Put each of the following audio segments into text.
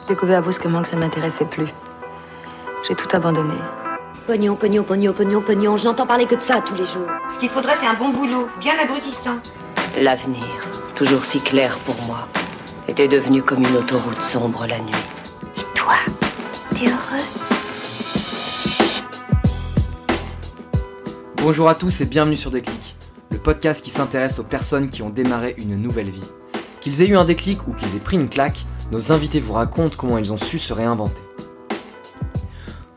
J'ai découvert brusquement que ça ne m'intéressait plus. J'ai tout abandonné. Pognon, pognon, pognon, pognon, pognon. Je n'entends parler que de ça tous les jours. Ce qu'il faudrait, c'est un bon boulot, bien abrutissant. L'avenir, toujours si clair pour moi, était devenu comme une autoroute sombre la nuit. Et toi, t'es heureux? Bonjour à tous et bienvenue sur Déclic, le podcast qui s'intéresse aux personnes qui ont démarré une nouvelle vie. Qu'ils aient eu un déclic ou qu'ils aient pris une claque, nos invités vous racontent comment ils ont su se réinventer.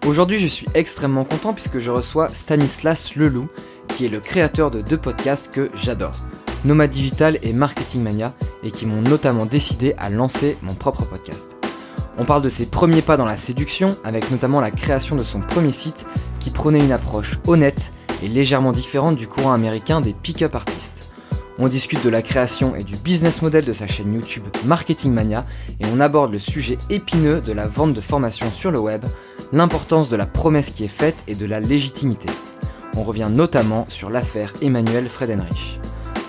Aujourd'hui, je suis extrêmement content puisque je reçois Stanislas Leloup, qui est le créateur de deux podcasts que j'adore, Nomade Digital et Marketing Mania, et qui m'ont notamment décidé à lancer mon propre podcast. On parle de ses premiers pas dans la séduction, avec notamment la création de son premier site qui prônait une approche honnête et légèrement différente du courant américain des pick-up artistes. On discute de la création et du business model de sa chaîne YouTube Marketing Mania et on aborde le sujet épineux de la vente de formations sur le web, l'importance de la promesse qui est faite et de la légitimité. On revient notamment sur l'affaire Emmanuel Friedenreich.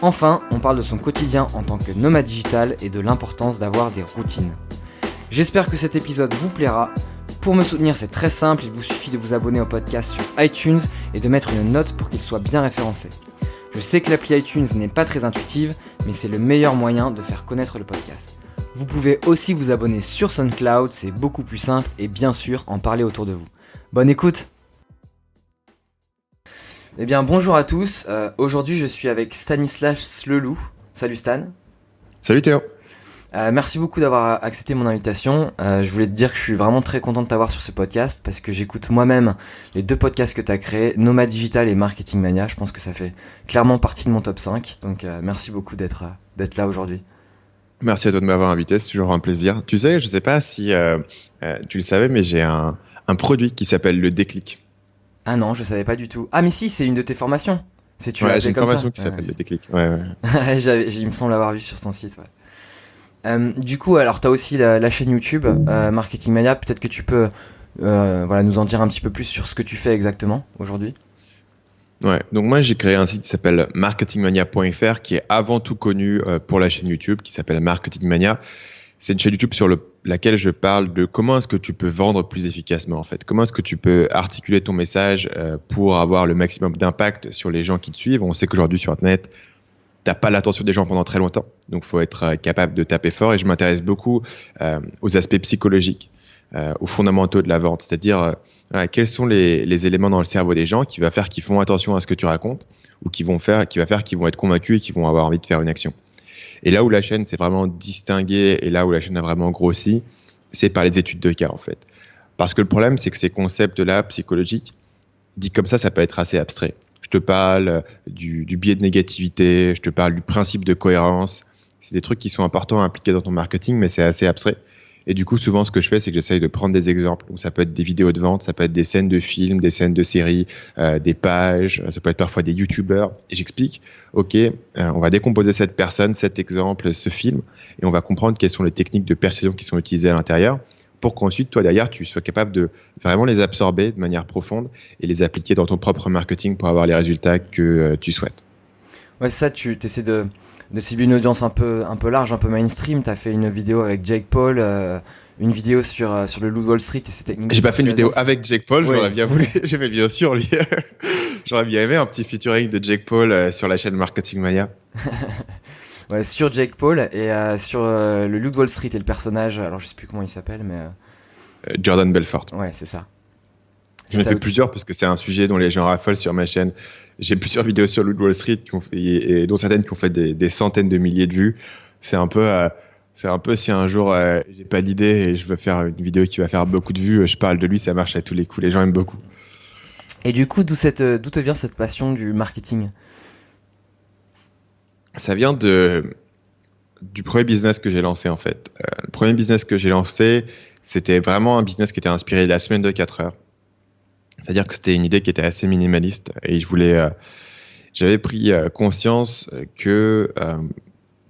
Enfin, on parle de son quotidien en tant que nomade digital et de l'importance d'avoir des routines. J'espère que cet épisode vous plaira. Pour me soutenir, c'est très simple, il vous suffit de vous abonner au podcast sur iTunes et de mettre une note pour qu'il soit bien référencé. Je sais que l'appli iTunes n'est pas très intuitive, mais c'est le meilleur moyen de faire connaître le podcast. Vous pouvez aussi vous abonner sur SoundCloud, c'est beaucoup plus simple et bien sûr en parler autour de vous. Bonne écoute! Eh bien bonjour à tous, aujourd'hui je suis avec Stanislas Leloup. Salut Stan. Salut Théo. Merci beaucoup d'avoir accepté mon invitation. Je voulais te dire que je suis vraiment très content de t'avoir sur ce podcast parce que j'écoute moi-même les deux podcasts que tu as créés, Nomade Digital et Marketing Mania. Je pense que ça fait clairement partie de mon top 5. Donc merci beaucoup d'être là aujourd'hui. Merci à toi de m'avoir invité, c'est toujours un plaisir. Tu sais, je sais pas si tu le savais, mais j'ai un produit qui s'appelle le Déclic. Ah non, je savais pas du tout. Ah mais si, c'est une de tes formations. J'ai une formation qui s'appelle le Déclic. Ouais. Il me semble l'avoir vu sur ton site, ouais. Du coup, alors tu as aussi la chaîne YouTube Marketing Mania, peut-être que tu peux nous en dire un petit peu plus sur ce que tu fais exactement aujourd'hui. Ouais, donc moi j'ai créé un site qui s'appelle marketingmania.fr qui est avant tout connu pour la chaîne YouTube qui s'appelle Marketing Mania. C'est une chaîne YouTube sur laquelle je parle de comment est-ce que tu peux vendre plus efficacement en fait. Comment est-ce que tu peux articuler ton message pour avoir le maximum d'impact sur les gens qui te suivent. On sait qu'aujourd'hui sur Internet, t'as pas l'attention des gens pendant très longtemps, donc faut être capable de taper fort. Et je m'intéresse beaucoup aux aspects psychologiques, aux fondamentaux de la vente, c'est-à-dire quels sont les éléments dans le cerveau des gens qui va faire qu'ils font attention à ce que tu racontes ou qui va faire qu'ils vont être convaincus et qu'ils vont avoir envie de faire une action. Et là où la chaîne s'est vraiment distinguée et là où la chaîne a vraiment grossi, c'est par les études de cas en fait. Parce que le problème, c'est que ces concepts-là psychologiques, dit comme ça peut être assez abstrait. Je te parle du biais de négativité, je te parle du principe de cohérence. C'est des trucs qui sont importants à impliquer dans ton marketing, mais c'est assez abstrait. Et du coup, souvent, ce que je fais, c'est que j'essaye de prendre des exemples. Donc, ça peut être des vidéos de vente, ça peut être des scènes de films, des scènes de séries, des pages, ça peut être parfois des youtubeurs. Et j'explique, OK, on va décomposer cette personne, cet exemple, ce film, et on va comprendre quelles sont les techniques de persuasion qui sont utilisées à l'intérieur, pour qu'ensuite, toi, derrière, tu sois capable de vraiment les absorber de manière profonde et les appliquer dans ton propre marketing pour avoir les résultats que tu souhaites. Ouais, ça, tu essaies de cibler une audience un peu large, un peu mainstream. Tu as fait une vidéo avec Jake Paul, une vidéo sur le Loup de Wall Street et c'était... J'ai pas fait une vidéo avec Jake Paul, ouais. J'aurais bien voulu. J'ai fait une vidéo sur lui. J'aurais bien aimé un petit featuring de Jake Paul sur la chaîne Marketing Mania. Ouais, sur Jake Paul et sur le Loup de Wall Street et le personnage, alors je sais plus comment il s'appelle, mais... Jordan Belfort. Ouais, c'est ça. J'en ai fait plusieurs parce que c'est un sujet dont les gens raffolent sur ma chaîne. J'ai plusieurs vidéos sur le Loup de Wall Street et dont certaines qui ont fait des centaines de milliers de vues. C'est un peu si un jour j'ai pas d'idée et je veux faire une vidéo qui va faire beaucoup de vues, je parle de lui, ça marche à tous les coups, les gens aiment beaucoup. Et du coup, d'où te vient cette passion du marketing ? Ça vient du premier business que j'ai lancé en fait. Le premier business que j'ai lancé, c'était vraiment un business qui était inspiré de la semaine de 4 heures. C'est-à-dire que c'était une idée qui était assez minimaliste et j'avais pris conscience que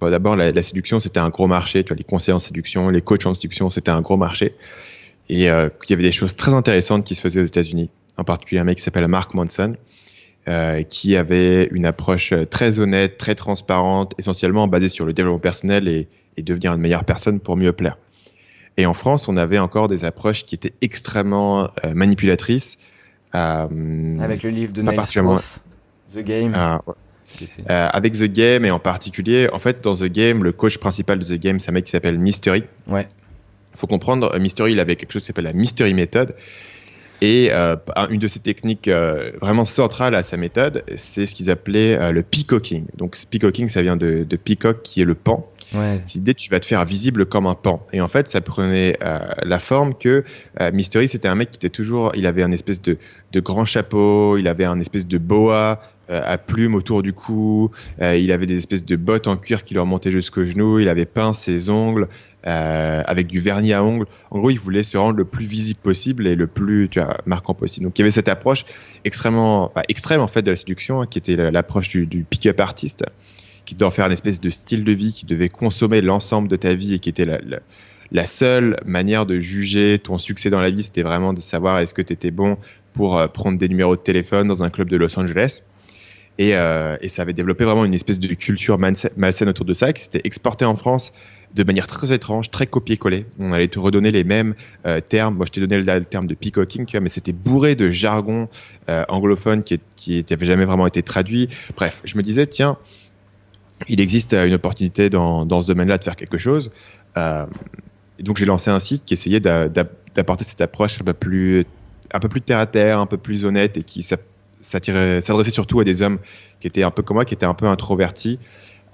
d'abord la séduction c'était un gros marché. Tu vois, les conseillers en séduction, les coachs en séduction, c'était un gros marché et qu'il y avait des choses très intéressantes qui se faisaient aux États-Unis. En particulier un mec qui s'appelle Mark Manson. Qui avait une approche très honnête, très transparente, essentiellement basée sur le développement personnel et devenir une meilleure personne pour mieux plaire. Et en France, on avait encore des approches qui étaient extrêmement manipulatrices. Avec le livre de pas Niels particulièrement- Strauss, The Game. Ouais. qui était- Avec The Game et en particulier, en fait, dans The Game, le coach principal de The Game, c'est un mec qui s'appelle Mystery. Ouais. Faut comprendre, Mystery, il avait quelque chose qui s'appelle la Mystery Method. Et une de ses techniques vraiment centrales à sa méthode, c'est ce qu'ils appelaient le peacocking. Donc, peacocking, ça vient de peacock, qui est le pan. Ouais. Cette idée, tu vas te faire visible comme un pan. Et en fait, ça prenait la forme que Mystery, c'était un mec qui était toujours, il avait un espèce de grand chapeau, il avait un espèce de boa à plumes autour du cou, il avait des espèces de bottes en cuir qui lui remontaient jusqu'aux genoux, il avait peint ses ongles avec du vernis à ongles. En gros, il voulait se rendre le plus visible possible et le plus marquant possible. Donc, il y avait cette approche extrême en fait de la séduction, hein, qui était l'approche du pick-up artiste, qui devait en faire une espèce de style de vie, qui devait consommer l'ensemble de ta vie et qui était la seule manière de juger ton succès dans la vie, c'était vraiment de savoir est-ce que tu étais bon pour prendre des numéros de téléphone dans un club de Los Angeles. Et ça avait développé vraiment une espèce de culture malsaine autour de ça, qui s'était exportée en France de manière très étrange, très copier-coller. On allait te redonner les mêmes termes. Moi, je t'ai donné le terme de peacocking, tu vois, mais c'était bourré de jargon anglophone qui n'avait jamais vraiment été traduit. Bref, je me disais, tiens, il existe une opportunité dans ce domaine-là de faire quelque chose. Et donc, j'ai lancé un site qui essayait d'apporter cette approche un peu plus terre à terre, un peu plus honnête et qui s'adressait surtout à des hommes qui étaient un peu comme moi, qui étaient un peu introvertis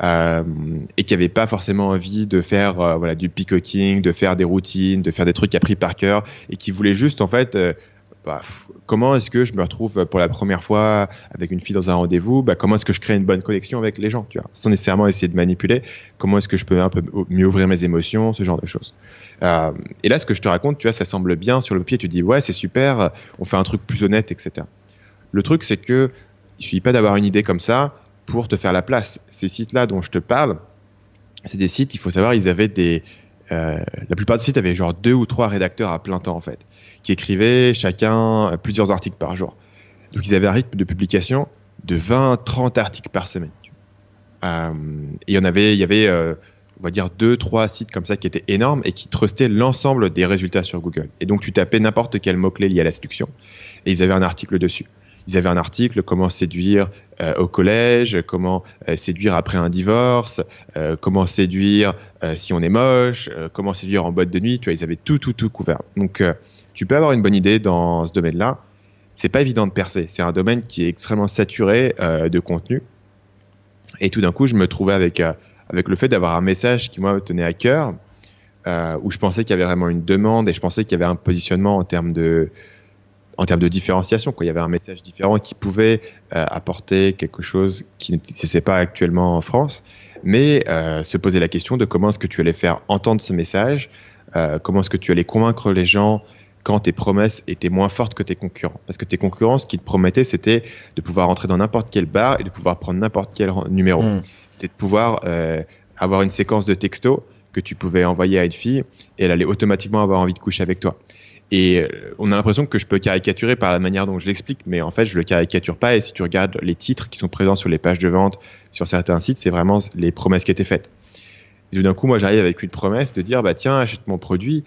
et qui n'avaient pas forcément envie de faire du peacocking, de faire des routines, de faire des trucs appris par cœur et qui voulaient juste, en fait, comment est-ce que je me retrouve pour la première fois avec une fille dans un rendez-vous, comment est-ce que je crée une bonne connexion avec les gens, tu vois, sans nécessairement essayer de manipuler, comment est-ce que je peux un peu mieux ouvrir mes émotions, ce genre de choses. Et là, ce que je te raconte, tu vois, ça semble bien sur le pied, tu dis ouais, c'est super, on fait un truc plus honnête, etc. Le truc, c'est que il suffit pas d'avoir une idée comme ça pour te faire la place. Ces sites-là dont je te parle, c'est des sites, il faut savoir, ils avaient la plupart des sites avaient genre 2 ou 3 rédacteurs à plein temps, en fait, qui écrivaient chacun plusieurs articles par jour. Donc, ils avaient un rythme de publication de 20-30 articles par semaine. Et il y avait on va dire 2-3 sites comme ça qui étaient énormes et qui trustaient l'ensemble des résultats sur Google. Et donc, tu tapais n'importe quel mot-clé lié à la séduction et ils avaient un article dessus. Ils avaient un article comment séduire au collège, comment séduire après un divorce, comment séduire si on est moche, comment séduire en boîte de nuit. Tu vois, ils avaient tout couvert. Donc, tu peux avoir une bonne idée dans ce domaine-là. C'est pas évident de percer. C'est un domaine qui est extrêmement saturé de contenu. Et tout d'un coup, je me trouvais avec le fait d'avoir un message qui, moi, me tenait à cœur, où je pensais qu'il y avait vraiment une demande et je pensais qu'il y avait un positionnement en termes de différenciation, quoi. Il y avait un message différent qui pouvait apporter quelque chose qui n'existait pas actuellement en France, mais se poser la question de comment est-ce que tu allais faire entendre ce message, comment est-ce que tu allais convaincre les gens quand tes promesses étaient moins fortes que tes concurrents. Parce que tes concurrents, ce qu'ils te promettaient, c'était de pouvoir entrer dans n'importe quel bar et de pouvoir prendre n'importe quel numéro. C'était de pouvoir avoir une séquence de textos que tu pouvais envoyer à une fille et elle allait automatiquement avoir envie de coucher avec toi. Et on a l'impression que je peux caricaturer par la manière dont je l'explique, mais en fait, je le caricature pas. Et si tu regardes les titres qui sont présents sur les pages de vente sur certains sites, c'est vraiment les promesses qui étaient faites. Et tout d'un coup, moi, j'arrive avec une promesse de dire, tiens, achète mon produit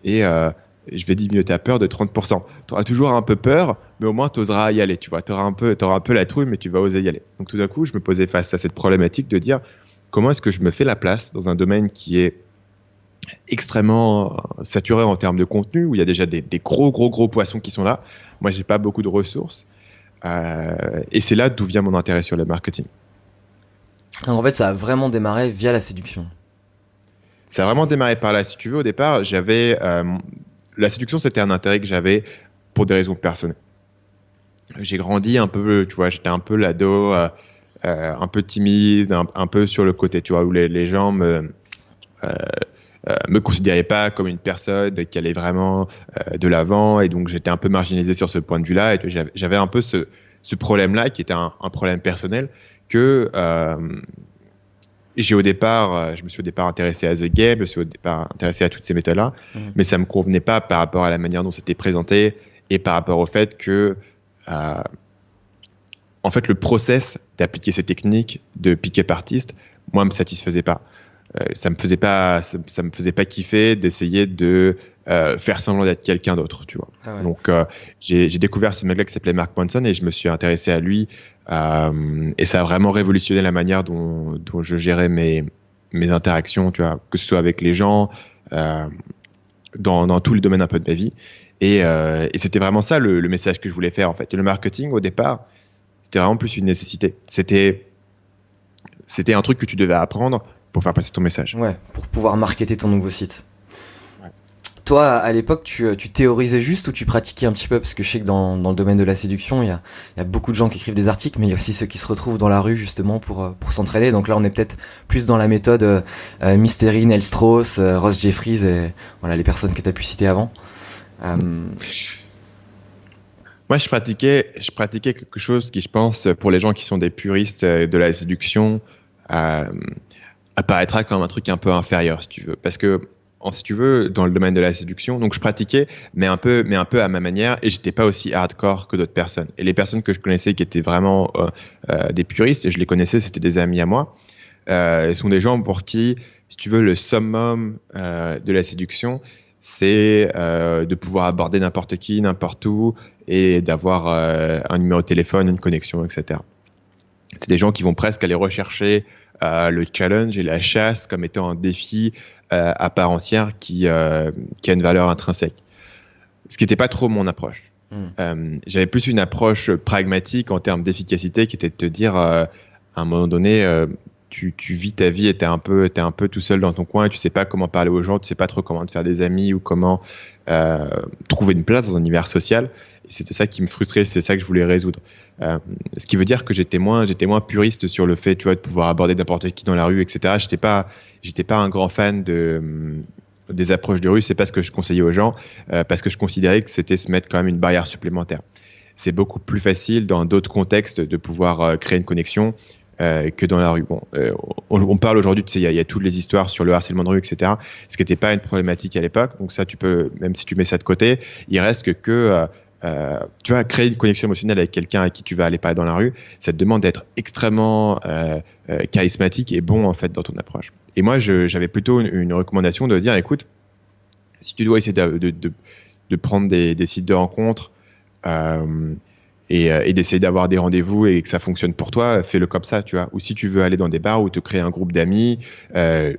et je vais diminuer ta peur de 30%. Tu auras toujours un peu peur, mais au moins, tu oseras y aller. Tu vois, tu auras un peu la trouille, mais tu vas oser y aller. Donc, tout d'un coup, je me posais face à cette problématique de dire, comment est-ce que je me fais la place dans un domaine qui est extrêmement saturé en termes de contenu, où il y a déjà des gros poissons qui sont là. Moi, j'ai pas beaucoup de ressources. Et c'est là d'où vient mon intérêt sur le marketing. Alors, en fait, ça a vraiment démarré via la séduction. Ça a vraiment démarré par là. Si tu veux, au départ, j'avais... la séduction, c'était un intérêt que j'avais pour des raisons personnelles. J'ai grandi un peu, tu vois, j'étais un peu l'ado, un peu timide, un peu sur le côté, tu vois, où les gens me considérais pas comme une personne qui allait vraiment de l'avant, et donc j'étais un peu marginalisé sur ce point de vue-là, et j'avais un peu ce problème-là qui était un problème personnel que je me suis au départ intéressé à The Game, je me suis au départ intéressé à toutes ces méthodes-là, mais ça me convenait pas par rapport à la manière dont c'était présenté et par rapport au fait que en fait le process d'appliquer ces techniques de pick-up artist, moi, me satisfaisait pas. ça me faisait pas kiffer d'essayer de faire semblant d'être quelqu'un d'autre, tu vois. Ah ouais. Donc j'ai découvert ce mec-là qui s'appelait Mark Manson et je me suis intéressé à lui et ça a vraiment révolutionné la manière dont je gérais mes interactions, tu vois, que ce soit avec les gens, dans tous les domaines un peu de ma vie. Et c'était vraiment ça le message que je voulais faire en fait. Et le marketing au départ, c'était vraiment plus une nécessité. C'était un truc que tu devais apprendre pour faire passer ton message. Ouais, pour pouvoir marketer ton nouveau site. Ouais. Toi, à l'époque, tu théorisais juste ou tu pratiquais un petit peu? Parce que je sais que dans le domaine de la séduction, il y a beaucoup de gens qui écrivent des articles, mais il y a aussi ceux qui se retrouvent dans la rue justement pour s'entraider. Donc là, on est peut-être plus dans la méthode Mystery, Neil Strauss, Ross Jeffries et voilà les personnes que tu as pu citer avant. Moi, je pratiquais quelque chose qui, je pense, pour les gens qui sont des puristes de la séduction, apparaîtra comme un truc un peu inférieur, si tu veux. Parce que, si tu veux, dans le domaine de la séduction, donc je pratiquais, mais un peu à ma manière, et j'étais pas aussi hardcore que d'autres personnes. Et les personnes que je connaissais qui étaient vraiment des puristes, je les connaissais, c'était des amis à moi. Ils sont des gens pour qui, si tu veux, le summum de la séduction, c'est de pouvoir aborder n'importe qui, n'importe où, et d'avoir un numéro de téléphone, une connexion, etc. C'est des gens qui vont presque aller rechercher le challenge et la chasse comme étant un défi à part entière qui a une valeur intrinsèque. Ce qui n'était pas trop mon approche. J'avais plus une approche pragmatique en termes d'efficacité qui était de te dire à un moment donné, tu vis ta vie et t'es un peu tout seul dans ton coin et tu sais pas comment parler aux gens, tu sais pas trop comment te faire des amis ou comment trouver une place dans un univers social. Et c'était ça qui me frustrait, c'est ça que je voulais résoudre. Ce qui veut dire que j'étais moins puriste sur le fait, tu vois, de pouvoir aborder n'importe qui dans la rue, etc. J'étais pas un grand fan des approches de rue. C'est pas ce que je conseillais aux gens parce que je considérais que c'était se mettre quand même une barrière supplémentaire. C'est beaucoup plus facile dans d'autres contextes de pouvoir créer une connexion que dans la rue. Bon, on parle aujourd'hui, tu sais, il y a toutes les histoires sur le harcèlement de rue, etc. Ce qui n'était pas une problématique à l'époque. Donc ça, tu peux, même si tu mets ça de côté, il reste que tu vas créer une connexion émotionnelle avec quelqu'un à qui tu vas aller parler dans la rue. Ça te demande d'être extrêmement charismatique et bon en fait dans ton approche. Et moi, j'avais plutôt une recommandation de dire, écoute, si tu dois essayer de prendre des sites de rencontres et d'essayer d'avoir des rendez-vous et que ça fonctionne pour toi, fais-le comme ça, tu vois. Ou si tu veux aller dans des bars ou te créer un groupe d'amis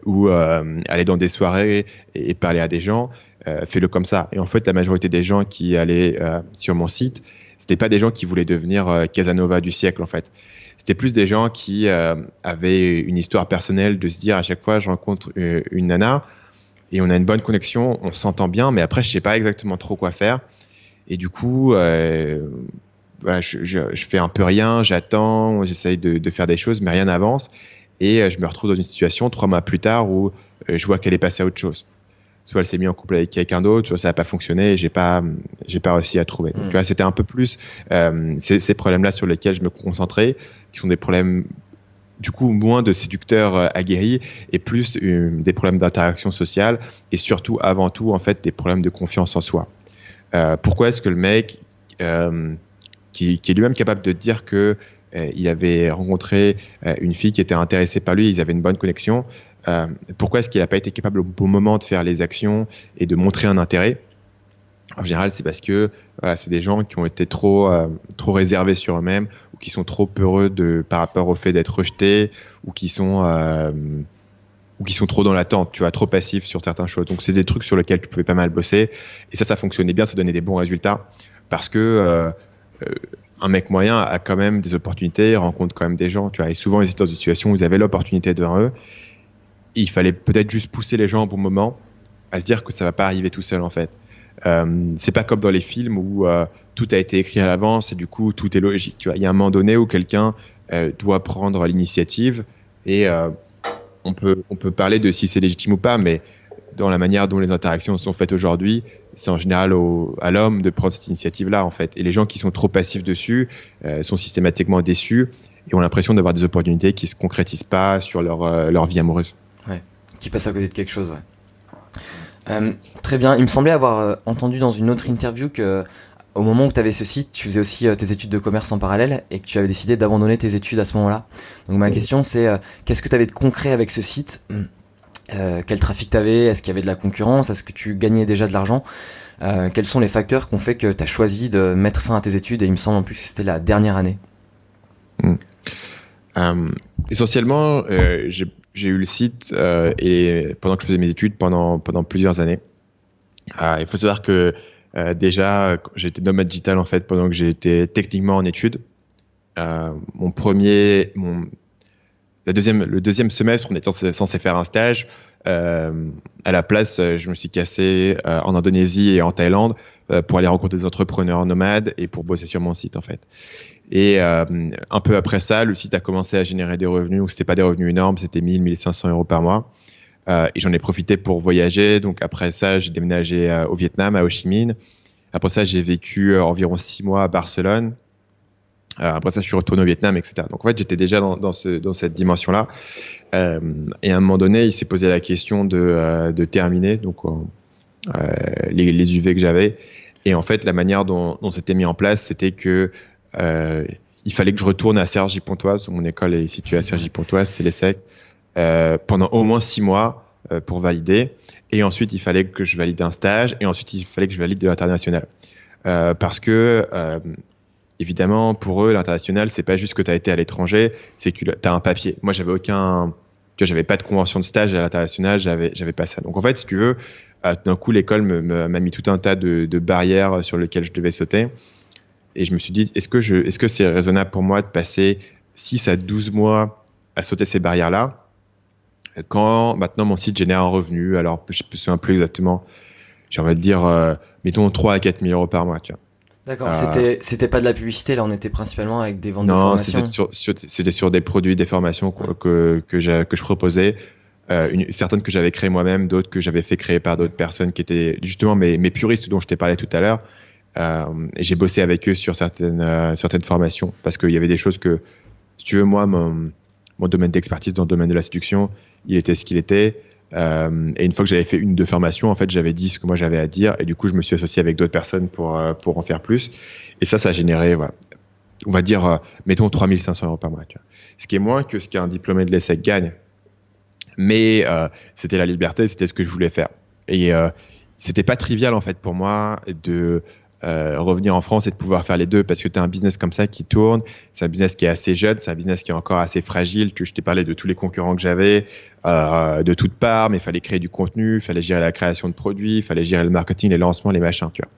ou aller dans des soirées et parler à des gens, fais-le comme ça. Et en fait, la majorité des gens qui allaient sur mon site, c'était pas des gens qui voulaient devenir Casanova du siècle, en fait. C'était plus des gens qui avaient une histoire personnelle de se dire à chaque fois, je rencontre une nana et on a une bonne connexion, on s'entend bien, mais après, je sais pas exactement trop quoi faire. Et du coup, je fais un peu rien, j'attends, j'essaye de faire des choses, mais rien n'avance. Et je me retrouve dans une situation 3 mois plus tard où je vois qu'elle est passée à autre chose. Soit elle s'est mise en couple avec quelqu'un d'autre, soit ça n'a pas fonctionné et j'ai pas réussi à trouver. Donc, tu vois, c'était un peu plus ces problèmes-là sur lesquels je me concentrais, qui sont des problèmes du coup moins de séducteurs aguerris et plus des problèmes d'interaction sociale et surtout, avant tout, en fait, des problèmes de confiance en soi. Pourquoi est-ce que le mec qui est lui-même capable de dire que il avait rencontré une fille qui était intéressée par lui, ils avaient une bonne connexion, pourquoi est-ce qu'il n'a pas été capable au bon moment de faire les actions et de montrer un intérêt? En général, c'est parce que voilà, c'est des gens qui ont été trop réservés sur eux-mêmes ou qui sont trop peureux par rapport au fait d'être rejetés ou qui sont trop dans l'attente, tu vois, trop passifs sur certaines choses. Donc, c'est des trucs sur lesquels tu pouvais pas mal bosser. Et ça fonctionnait bien, ça donnait des bons résultats parce que un mec moyen a quand même des opportunités, rencontre quand même des gens, tu vois. Et souvent, ils étaient dans une situation où ils avaient l'opportunité devant eux. Il fallait peut-être juste pousser les gens au bon moment à se dire que ça va pas arriver tout seul, en fait. C'est pas comme dans les films où tout a été écrit à l'avance et du coup, tout est logique, tu vois. Il y a un moment donné où quelqu'un doit prendre l'initiative et on peut parler de si c'est légitime ou pas, mais dans la manière dont les interactions sont faites aujourd'hui, c'est en général à l'homme de prendre cette initiative-là, en fait. Et les gens qui sont trop passifs dessus sont systématiquement déçus et ont l'impression d'avoir des opportunités qui se concrétisent pas sur leur vie amoureuse. Ouais, qui passent à côté de quelque chose, ouais. Très bien, il me semblait avoir entendu dans une autre interview que au moment où tu avais ce site, tu faisais aussi tes études de commerce en parallèle et que tu avais décidé d'abandonner tes études à ce moment-là. Donc ma question c'est, qu'est-ce que tu avais de concret avec ce site Quel trafic t'avais? Est-ce qu'il y avait de la concurrence? Est-ce que tu gagnais déjà de l'argent? Quels sont les facteurs qui ont fait que tu as choisi de mettre fin à tes études? Et il me semble en plus que c'était la dernière année. Essentiellement, j'ai eu le site et pendant que je faisais mes études pendant plusieurs années. Il faut savoir que déjà, j'étais nomade digital en fait pendant que j'étais techniquement en études. Le deuxième semestre, on était censé faire un stage. À la place, je me suis cassé en Indonésie et en Thaïlande pour aller rencontrer des entrepreneurs nomades et pour bosser sur mon site en fait. Et un peu après ça, le site a commencé à générer des revenus. C'était pas des revenus énormes, c'était 1 500 euros par mois. Et j'en ai profité pour voyager. Donc après ça, j'ai déménagé au Vietnam, à Ho Chi Minh. Après ça, j'ai vécu environ 6 mois à Barcelone. Après ça, je suis retourné au Vietnam, etc. Donc en fait, j'étais déjà dans cette dimension-là. Et à un moment donné, il s'est posé la question de terminer donc les UV que j'avais. Et en fait, la manière dont c'était mis en place, c'était que il fallait que je retourne à Cergy-Pontoise. Mon école est située à Cergy-Pontoise, c'est l'ESSEC, pendant au moins 6 mois pour valider. Et ensuite, il fallait que je valide un stage. Et ensuite, il fallait que je valide de l'international. Parce que évidemment, pour eux, l'international, c'est pas juste que tu as été à l'étranger, c'est que tu as un papier. Moi, j'avais pas de convention de stage à l'international, j'avais pas ça. Donc en fait, si tu veux, d'un coup, l'école m'a mis tout un tas de barrières sur lesquelles je devais sauter. Et je me suis dit, est-ce que c'est raisonnable pour moi de passer 6 à 12 mois à sauter ces barrières-là, quand maintenant mon site génère un revenu? Alors, je me souviens plus exactement, j'ai envie de dire, mettons 3 à 4 000 euros par mois, tu vois. D'accord, c'était pas de la publicité, là on était principalement avec des ventes de formations. Non, c'était sur des produits, des formations que je proposais, certaines que j'avais créées moi-même, d'autres que j'avais fait créer par d'autres personnes qui étaient justement mes puristes dont je t'ai parlé tout à l'heure. Et j'ai bossé avec eux sur certaines formations parce qu'il y avait des choses que, si tu veux, moi, mon domaine d'expertise dans le domaine de la séduction, il était ce qu'il était. Et une fois que j'avais fait 1 ou 2 formations, en fait, j'avais dit ce que moi j'avais à dire, et du coup, je me suis associé avec d'autres personnes pour en faire plus. Et ça a généré, voilà, on va dire, mettons 3 500 euros par mois. Tu vois. Ce qui est moins que ce qu'un diplômé de l'ESSEC gagne. Mais c'était la liberté, c'était ce que je voulais faire. Et c'était pas trivial, en fait, pour moi de revenir en France et de pouvoir faire les deux, parce que tu as un business comme ça qui tourne, c'est un business qui est assez jeune, c'est un business qui est encore assez fragile. Je t'ai parlé de tous les concurrents que j'avais de toutes parts, mais il fallait créer du contenu, il fallait gérer la création de produits, il fallait gérer le marketing, les lancements, les machins, tu vois.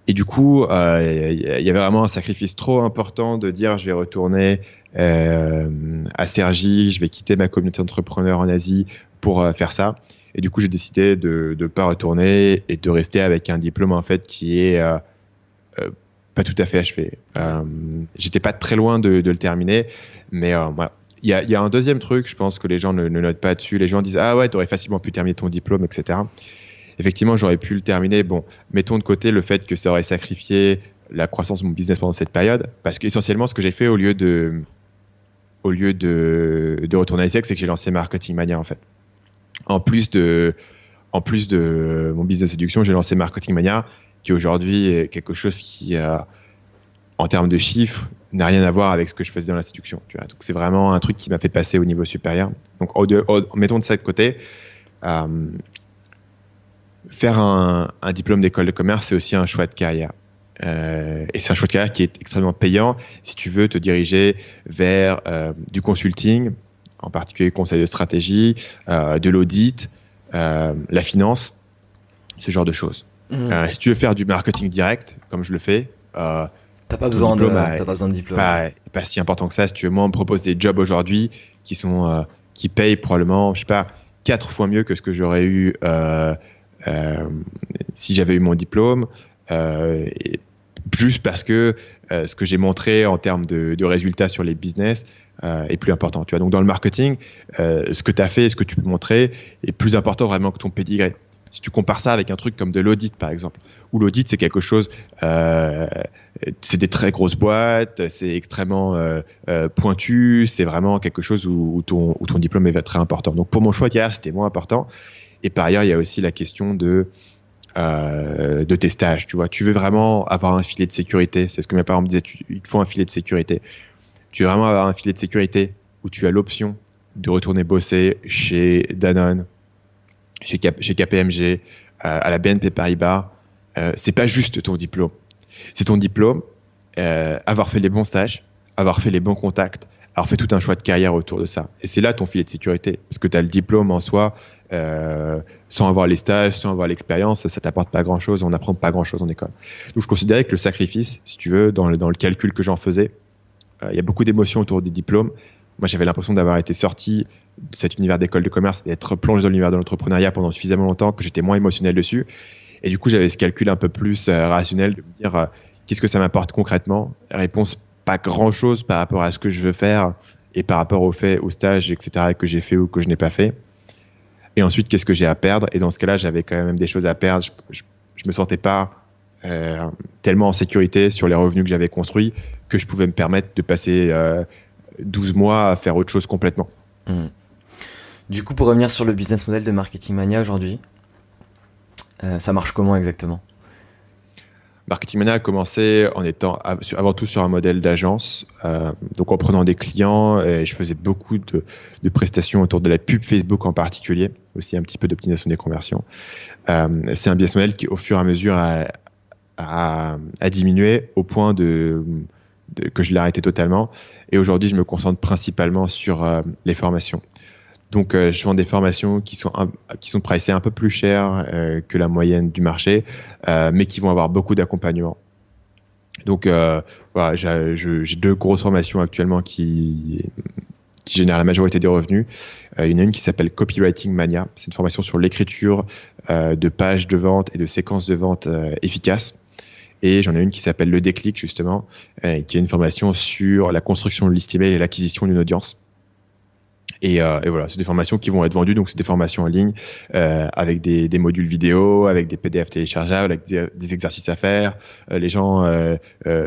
Et du coup, il y avait vraiment un sacrifice trop important de dire je vais retourner à Cergy, je vais quitter ma communauté d'entrepreneurs en Asie pour faire ça. Et du coup, j'ai décidé de ne pas retourner et de rester avec un diplôme en fait qui est pas tout à fait achevé. J'étais pas très loin de le terminer, mais voilà. Il y a un deuxième truc, je pense que les gens ne notent pas dessus. Les gens disent ah ouais, t'aurais facilement pu terminer ton diplôme, etc. Effectivement, j'aurais pu le terminer. Bon, mettons de côté le fait que ça aurait sacrifié la croissance de mon business pendant cette période, parce qu'essentiellement, ce que j'ai fait au lieu de retourner à l'ESSEC, c'est que j'ai lancé Marketing Mania en fait. En plus de mon business séduction, j'ai lancé Marketing Mania, qui aujourd'hui est quelque chose qui, en termes de chiffres, n'a rien à voir avec ce que je faisais dans la séduction. Tu vois. Donc c'est vraiment un truc qui m'a fait passer au niveau supérieur. Donc mettons de ça de côté. Faire un diplôme d'école de commerce, c'est aussi un choix de carrière. Et c'est un choix de carrière qui est extrêmement payant si tu veux te diriger vers du consulting, en particulier conseil de stratégie, de l'audit, la finance, ce genre de choses. Si tu veux faire du marketing direct, comme je le fais, t'as pas besoin de diplôme. Pas si important que ça. Si tu veux, moi, on me propose des jobs aujourd'hui qui payent probablement, je sais pas, 4 fois mieux que ce que j'aurais eu si j'avais eu mon diplôme. Et juste parce que ce que j'ai montré en termes de résultats sur les business est plus important. Tu vois. Donc dans le marketing, ce que tu as fait, ce que tu peux montrer est plus important vraiment que ton pédigré. Si tu compares ça avec un truc comme de l'audit, par exemple, où l'audit, c'est quelque chose, c'est des très grosses boîtes, c'est extrêmement pointu, c'est vraiment quelque chose où ton diplôme est très important. Donc pour mon choix de carrière, c'était moins important. Et par ailleurs, il y a aussi la question de tes stages. Tu vois, tu veux vraiment avoir un filet de sécurité. C'est ce que mes parents me disaient. Il te faut un filet de sécurité. Tu veux vraiment avoir un filet de sécurité où tu as l'option de retourner bosser chez Danone, chez KPMG, à la BNP Paribas, c'est pas juste ton diplôme. C'est ton diplôme, avoir fait les bons stages, avoir fait les bons contacts, avoir fait tout un choix de carrière autour de ça. Et c'est là ton filet de sécurité. Parce que tu as le diplôme en soi, sans avoir les stages, sans avoir l'expérience, ça t'apporte pas grand-chose, on n'apprend pas grand-chose en école. Donc je considérais que le sacrifice, si tu veux, dans le calcul que j'en faisais, il y a beaucoup d'émotions autour des diplômes. Moi, j'avais l'impression d'avoir été sorti de cet univers d'école de commerce, d'être plongé dans l'univers de l'entrepreneuriat pendant suffisamment longtemps que j'étais moins émotionnel dessus. Et du coup, j'avais ce calcul un peu plus rationnel de me dire qu'est-ce que ça m'apporte concrètement. Réponse, pas grand-chose par rapport à ce que je veux faire et par rapport aux faits, aux stages, etc. que j'ai fait ou que je n'ai pas fait. Et ensuite, qu'est-ce que j'ai à perdre? Et dans ce cas-là, j'avais quand même des choses à perdre. Je me sentais pas tellement en sécurité sur les revenus que j'avais construits que je pouvais me permettre de passer 12 mois à faire autre chose complètement. Du coup, pour revenir sur le business model de Marketing Mania aujourd'hui, ça marche comment exactement? Marketing Mania a commencé en étant avant tout sur un modèle d'agence, donc en prenant des clients, et je faisais beaucoup de prestations autour de la pub Facebook en particulier, aussi un petit peu d'optimisation des conversions. C'est un business model qui au fur et à mesure a diminué au point que je l'ai arrêté totalement, et aujourd'hui je me concentre principalement sur les formations. Donc, je vends des formations qui sont pricées un peu plus cher que la moyenne du marché, mais qui vont avoir beaucoup d'accompagnement. Donc, voilà, j'ai 2 grosses formations actuellement qui génèrent la majorité des revenus. Il y en a une qui s'appelle Copywriting Mania. C'est une formation sur l'écriture de pages de vente et de séquences de vente efficaces. Et j'en ai une qui s'appelle Le Déclic, justement, qui est une formation sur la construction de liste email et l'acquisition d'une audience. Et voilà, c'est des formations qui vont être vendues, donc c'est des formations en ligne avec des modules vidéo, avec des PDF téléchargeables, avec des exercices à faire. Les gens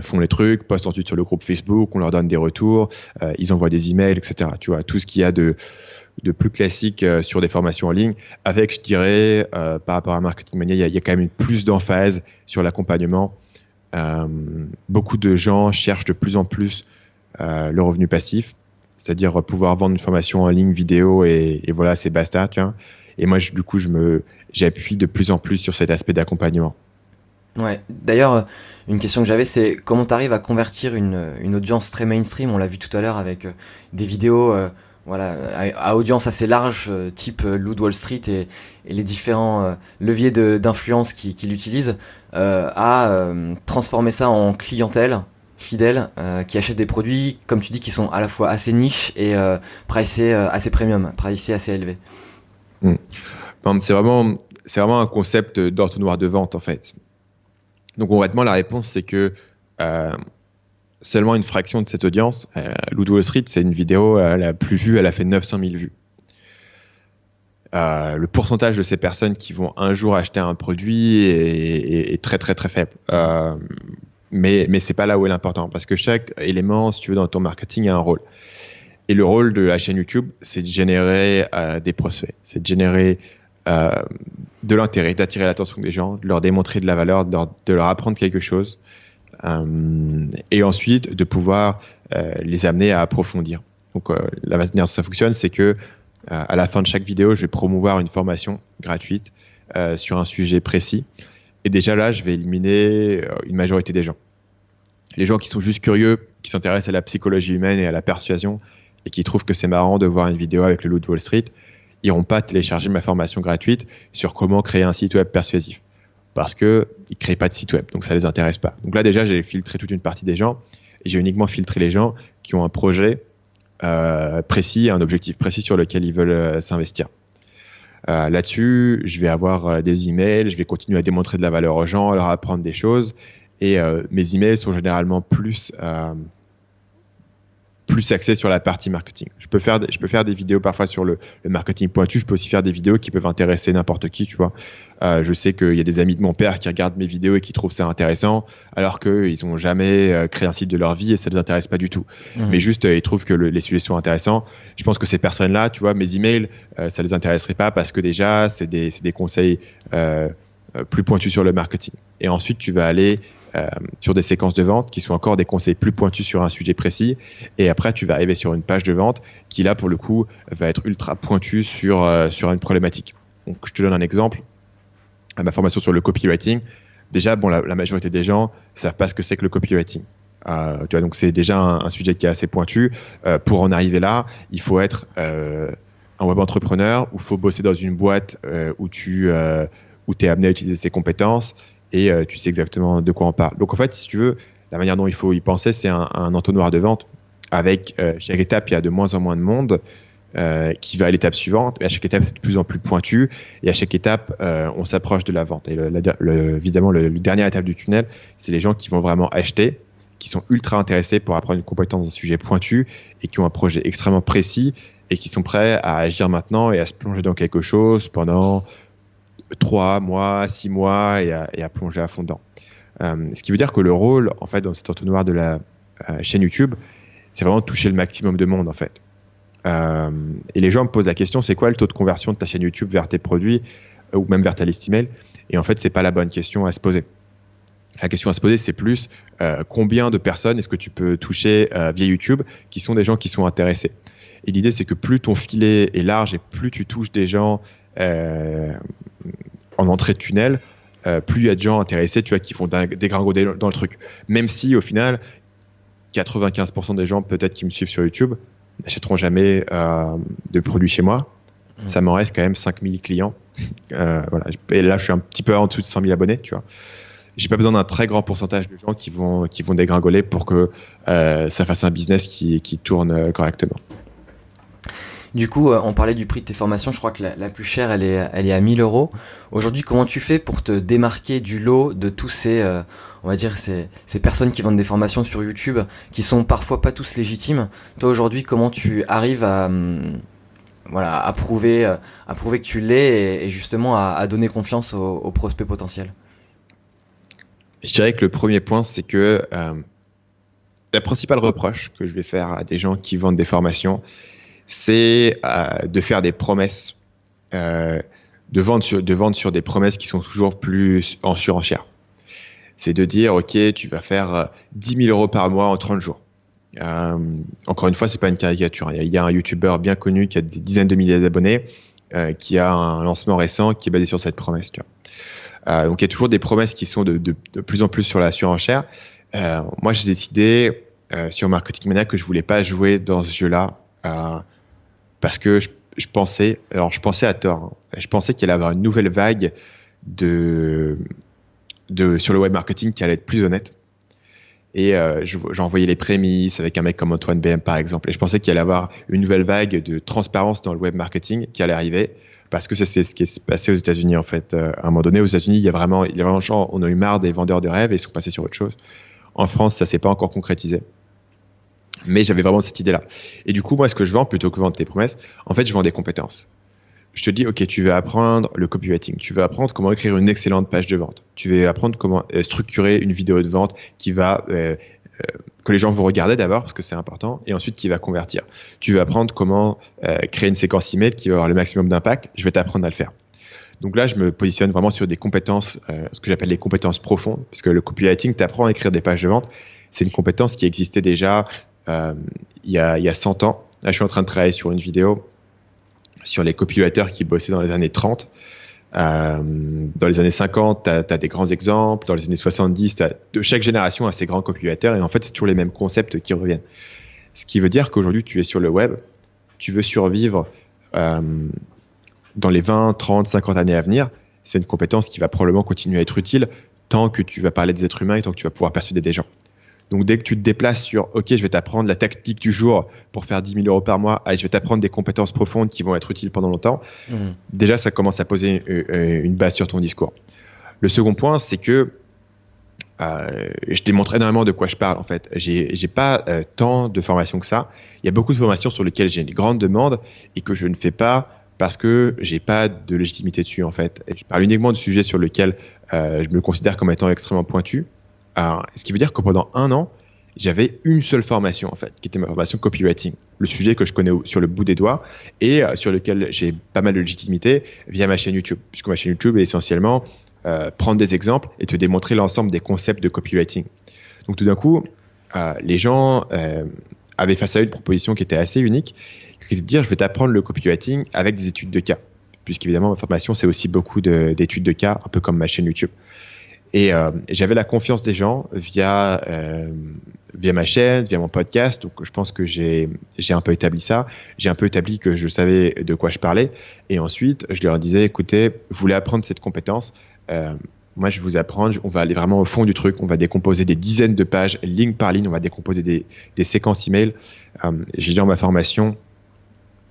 font les trucs, postent ensuite sur le groupe Facebook, on leur donne des retours, ils envoient des emails, etc. Tu vois, tout ce qu'il y a de plus classique sur des formations en ligne, avec, je dirais, par rapport à Marketing Mania, il y a quand même plus d'emphase sur l'accompagnement. Beaucoup de gens cherchent de plus en plus le revenu passif, c'est-à-dire pouvoir vendre une formation en ligne vidéo et voilà, c'est basta, tu vois. Et moi, du coup, j'appuie de plus en plus sur cet aspect d'accompagnement. Ouais. D'ailleurs, une question que j'avais, c'est comment tu arrives à convertir une audience très mainstream, on l'a vu tout à l'heure avec des vidéos voilà, à audience assez large, type Loup de Wall Street et les différents leviers d'influence qu'il utilise, à transformer ça en clientèle fidèles qui achètent des produits, comme tu dis, qui sont à la fois assez niche et pricés assez premium, pricés assez élevés. C'est vraiment un concept d'entonnoir de vente en fait. Donc concrètement, la réponse c'est que seulement une fraction de cette audience, Loup de Wall Street, c'est une vidéo la plus vue, elle a fait 900 000 vues. Le pourcentage de ces personnes qui vont un jour acheter un produit est très très très faible. Mais c'est pas là où est l'important, parce que chaque élément, si tu veux, dans ton marketing a un rôle. Et le rôle de la chaîne YouTube, c'est de générer des prospects, c'est de générer de l'intérêt, d'attirer l'attention des gens, de leur démontrer de la valeur, de leur apprendre quelque chose, et ensuite de pouvoir les amener à approfondir. Donc la manière dont ça fonctionne, c'est que à la fin de chaque vidéo, je vais promouvoir une formation gratuite sur un sujet précis. Et déjà là, je vais éliminer une majorité des gens. Les gens qui sont juste curieux, qui s'intéressent à la psychologie humaine et à la persuasion, et qui trouvent que c'est marrant de voir une vidéo avec le Loup de Wall Street, n'iront pas télécharger ma formation gratuite sur comment créer un site web persuasif. Parce qu'ils ne créent pas de site web, donc ça ne les intéresse pas. Donc là, déjà, j'ai filtré toute une partie des gens, et j'ai uniquement filtré les gens qui ont un projet précis, un objectif précis sur lequel ils veulent s'investir. Là-dessus, je vais avoir des emails, je vais continuer à démontrer de la valeur aux gens, leur apprendre des choses. Et mes emails sont généralement plus axés sur la partie marketing. Je peux faire des vidéos parfois sur le marketing pointu. Je peux aussi faire des vidéos qui peuvent intéresser n'importe qui, tu vois. Je sais qu'il y a des amis de mon père qui regardent mes vidéos et qui trouvent ça intéressant, alors qu'ils n'ont jamais créé un site de leur vie et ça ne les intéresse pas du tout. Mais juste, ils trouvent que les sujets sont intéressants. Je pense que ces personnes-là, tu vois, mes emails, ça ne les intéresserait pas parce que déjà, c'est des conseils plus pointus sur le marketing. Et ensuite, tu vas aller sur des séquences de vente qui sont encore des conseils plus pointus sur un sujet précis. Et après, tu vas arriver sur une page de vente qui, là, pour le coup, va être ultra pointue sur une problématique. Donc, je te donne un exemple. À ma formation sur le copywriting, déjà, la majorité des gens ne savent pas ce que c'est que le copywriting. Tu vois, donc c'est déjà un sujet qui est assez pointu. Pour en arriver là, il faut être un web entrepreneur, ou il faut bosser dans une boîte où tu es amené à utiliser ses compétences et tu sais exactement de quoi on parle. Donc en fait, si tu veux, la manière dont il faut y penser, c'est un entonnoir de vente avec chaque étape, il y a de moins en moins de monde qui va à l'étape suivante, et à chaque étape, c'est de plus en plus pointu, et à chaque étape, on s'approche de la vente. Et évidemment, le dernière étape du tunnel, c'est les gens qui vont vraiment acheter, qui sont ultra intéressés pour apprendre une compétence dans un sujet pointu et qui ont un projet extrêmement précis et qui sont prêts à agir maintenant et à se plonger dans quelque chose pendant 3 mois, 6 mois et à plonger à fond dedans. Ce qui veut dire que le rôle, en fait, dans cet entonnoir de la chaîne YouTube, c'est vraiment de toucher le maximum de monde, en fait. Et les gens me posent la question, c'est quoi le taux de conversion de ta chaîne YouTube vers tes produits ou même vers ta liste email? Et en fait, c'est pas la bonne question à se poser. La question à se poser, c'est plus combien de personnes est-ce que tu peux toucher via YouTube qui sont des gens qui sont intéressés. Et l'idée, c'est que plus ton filet est large et plus tu touches des gens en entrée de tunnel, plus il y a de gens intéressés, tu vois, qui vont dégringoler dans le truc. Même si, au final, 95% des gens peut-être qui me suivent sur YouTube n'achèteront jamais de produits chez moi. Ça m'en reste quand même 5000 clients. Voilà. Et là, je suis un petit peu en dessous de 100 000 abonnés, tu vois. J'ai pas besoin d'un très grand pourcentage de gens qui vont dégringoler pour que ça fasse un business qui tourne correctement. Du coup, on parlait du prix de tes formations. Je crois que la plus chère, elle est à 1 000 €. Aujourd'hui, comment tu fais pour te démarquer du lot de tous ces, on va dire, ces personnes qui vendent des formations sur YouTube, qui sont parfois pas tous légitimes? Toi, aujourd'hui, comment tu arrives à prouver que tu l'es et justement à donner confiance aux prospects potentiels? Je dirais que le premier point, c'est que la principale reproche que je vais faire à des gens qui vendent des formations, c'est de faire des promesses, de vendre sur des promesses qui sont toujours plus en surenchère. C'est de dire, OK, tu vas faire 10 000 € par mois en 30 jours. Encore une fois, c'est pas une caricature. Il y a un YouTuber bien connu qui a des dizaines de milliers d'abonnés, qui a un lancement récent qui est basé sur cette promesse. Tu vois. Donc il y a toujours des promesses qui sont de plus en plus sur la surenchère. Moi, j'ai décidé sur Marketing Mania que je voulais pas jouer dans ce jeu-là parce que je pensais à tort. Je pensais qu'il allait y avoir une nouvelle vague sur le web marketing qui allait être plus honnête. Et j'envoyais les prémices avec un mec comme Antoine BM par exemple. Et je pensais qu'il allait y avoir une nouvelle vague de transparence dans le web marketing qui allait arriver. Parce que c'est ce qui est passé aux États-Unis en fait. À un moment donné, aux États-Unis, il y a vraiment le genre, on a eu marre des vendeurs de rêves et ils sont passés sur autre chose. En France, ça s'est pas encore concrétisé. Mais j'avais vraiment cette idée-là. Et du coup, moi, ce que je vends, plutôt que vendre tes promesses, en fait, je vends des compétences. Je te dis, OK, tu veux apprendre le copywriting. Tu veux apprendre comment écrire une excellente page de vente. Tu veux apprendre comment structurer une vidéo de vente qui va que les gens vont regarder d'abord parce que c'est important et ensuite qui va convertir. Tu veux apprendre comment créer une séquence email qui va avoir le maximum d'impact. Je vais t'apprendre à le faire. Donc là, je me positionne vraiment sur des compétences, ce que j'appelle les compétences profondes, parce que le copywriting, t'apprends à écrire des pages de vente. C'est une compétence qui existait déjà il y a 100 ans. Là, je suis en train de travailler sur une vidéo sur les copywriters qui bossaient dans les années 30. Dans les années 50, tu as des grands exemples. Dans les années 70, de chaque génération a ses grands copywriters. Et en fait, c'est toujours les mêmes concepts qui reviennent. Ce qui veut dire qu'aujourd'hui, tu es sur le web, tu veux survivre dans les 20, 30, 50 années à venir. C'est une compétence qui va probablement continuer à être utile tant que tu vas parler des êtres humains et tant que tu vas pouvoir persuader des gens. Donc, dès que tu te déplaces sur « OK, je vais t'apprendre la tactique du jour pour faire 10 000 € par mois, allez, je vais t'apprendre des compétences profondes qui vont être utiles pendant longtemps », déjà, ça commence à poser une base sur ton discours. Le second point, c'est que je démontre énormément de quoi je parle, en fait. J'ai pas tant de formations que ça. Il y a beaucoup de formations sur lesquelles j'ai une grande demande et que je ne fais pas parce que j'ai pas de légitimité dessus, en fait. Et je parle uniquement de sujets sur lesquels je me considère comme étant extrêmement pointu. Ce qui veut dire que pendant 1 an, j'avais une seule formation, en fait, qui était ma formation copywriting. Le sujet que je connais sur le bout des doigts et sur lequel j'ai pas mal de légitimité via ma chaîne YouTube. Puisque ma chaîne YouTube est essentiellement prendre des exemples et te démontrer l'ensemble des concepts de copywriting. Donc tout d'un coup, les gens avaient face à eux une proposition qui était assez unique, qui était de dire, je vais t'apprendre le copywriting avec des études de cas. puisqu'évidemment, ma formation, c'est aussi beaucoup d'études de cas, un peu comme ma chaîne YouTube. Et j'avais la confiance des gens via ma chaîne, via mon podcast. Donc, je pense que j'ai un peu établi ça. J'ai un peu établi que je savais de quoi je parlais. Et ensuite, je leur disais, écoutez, vous voulez apprendre cette compétence, moi, je vais vous apprendre. On va aller vraiment au fond du truc. On va décomposer des dizaines de pages, ligne par ligne. On va décomposer des séquences email. J'ai dans ma formation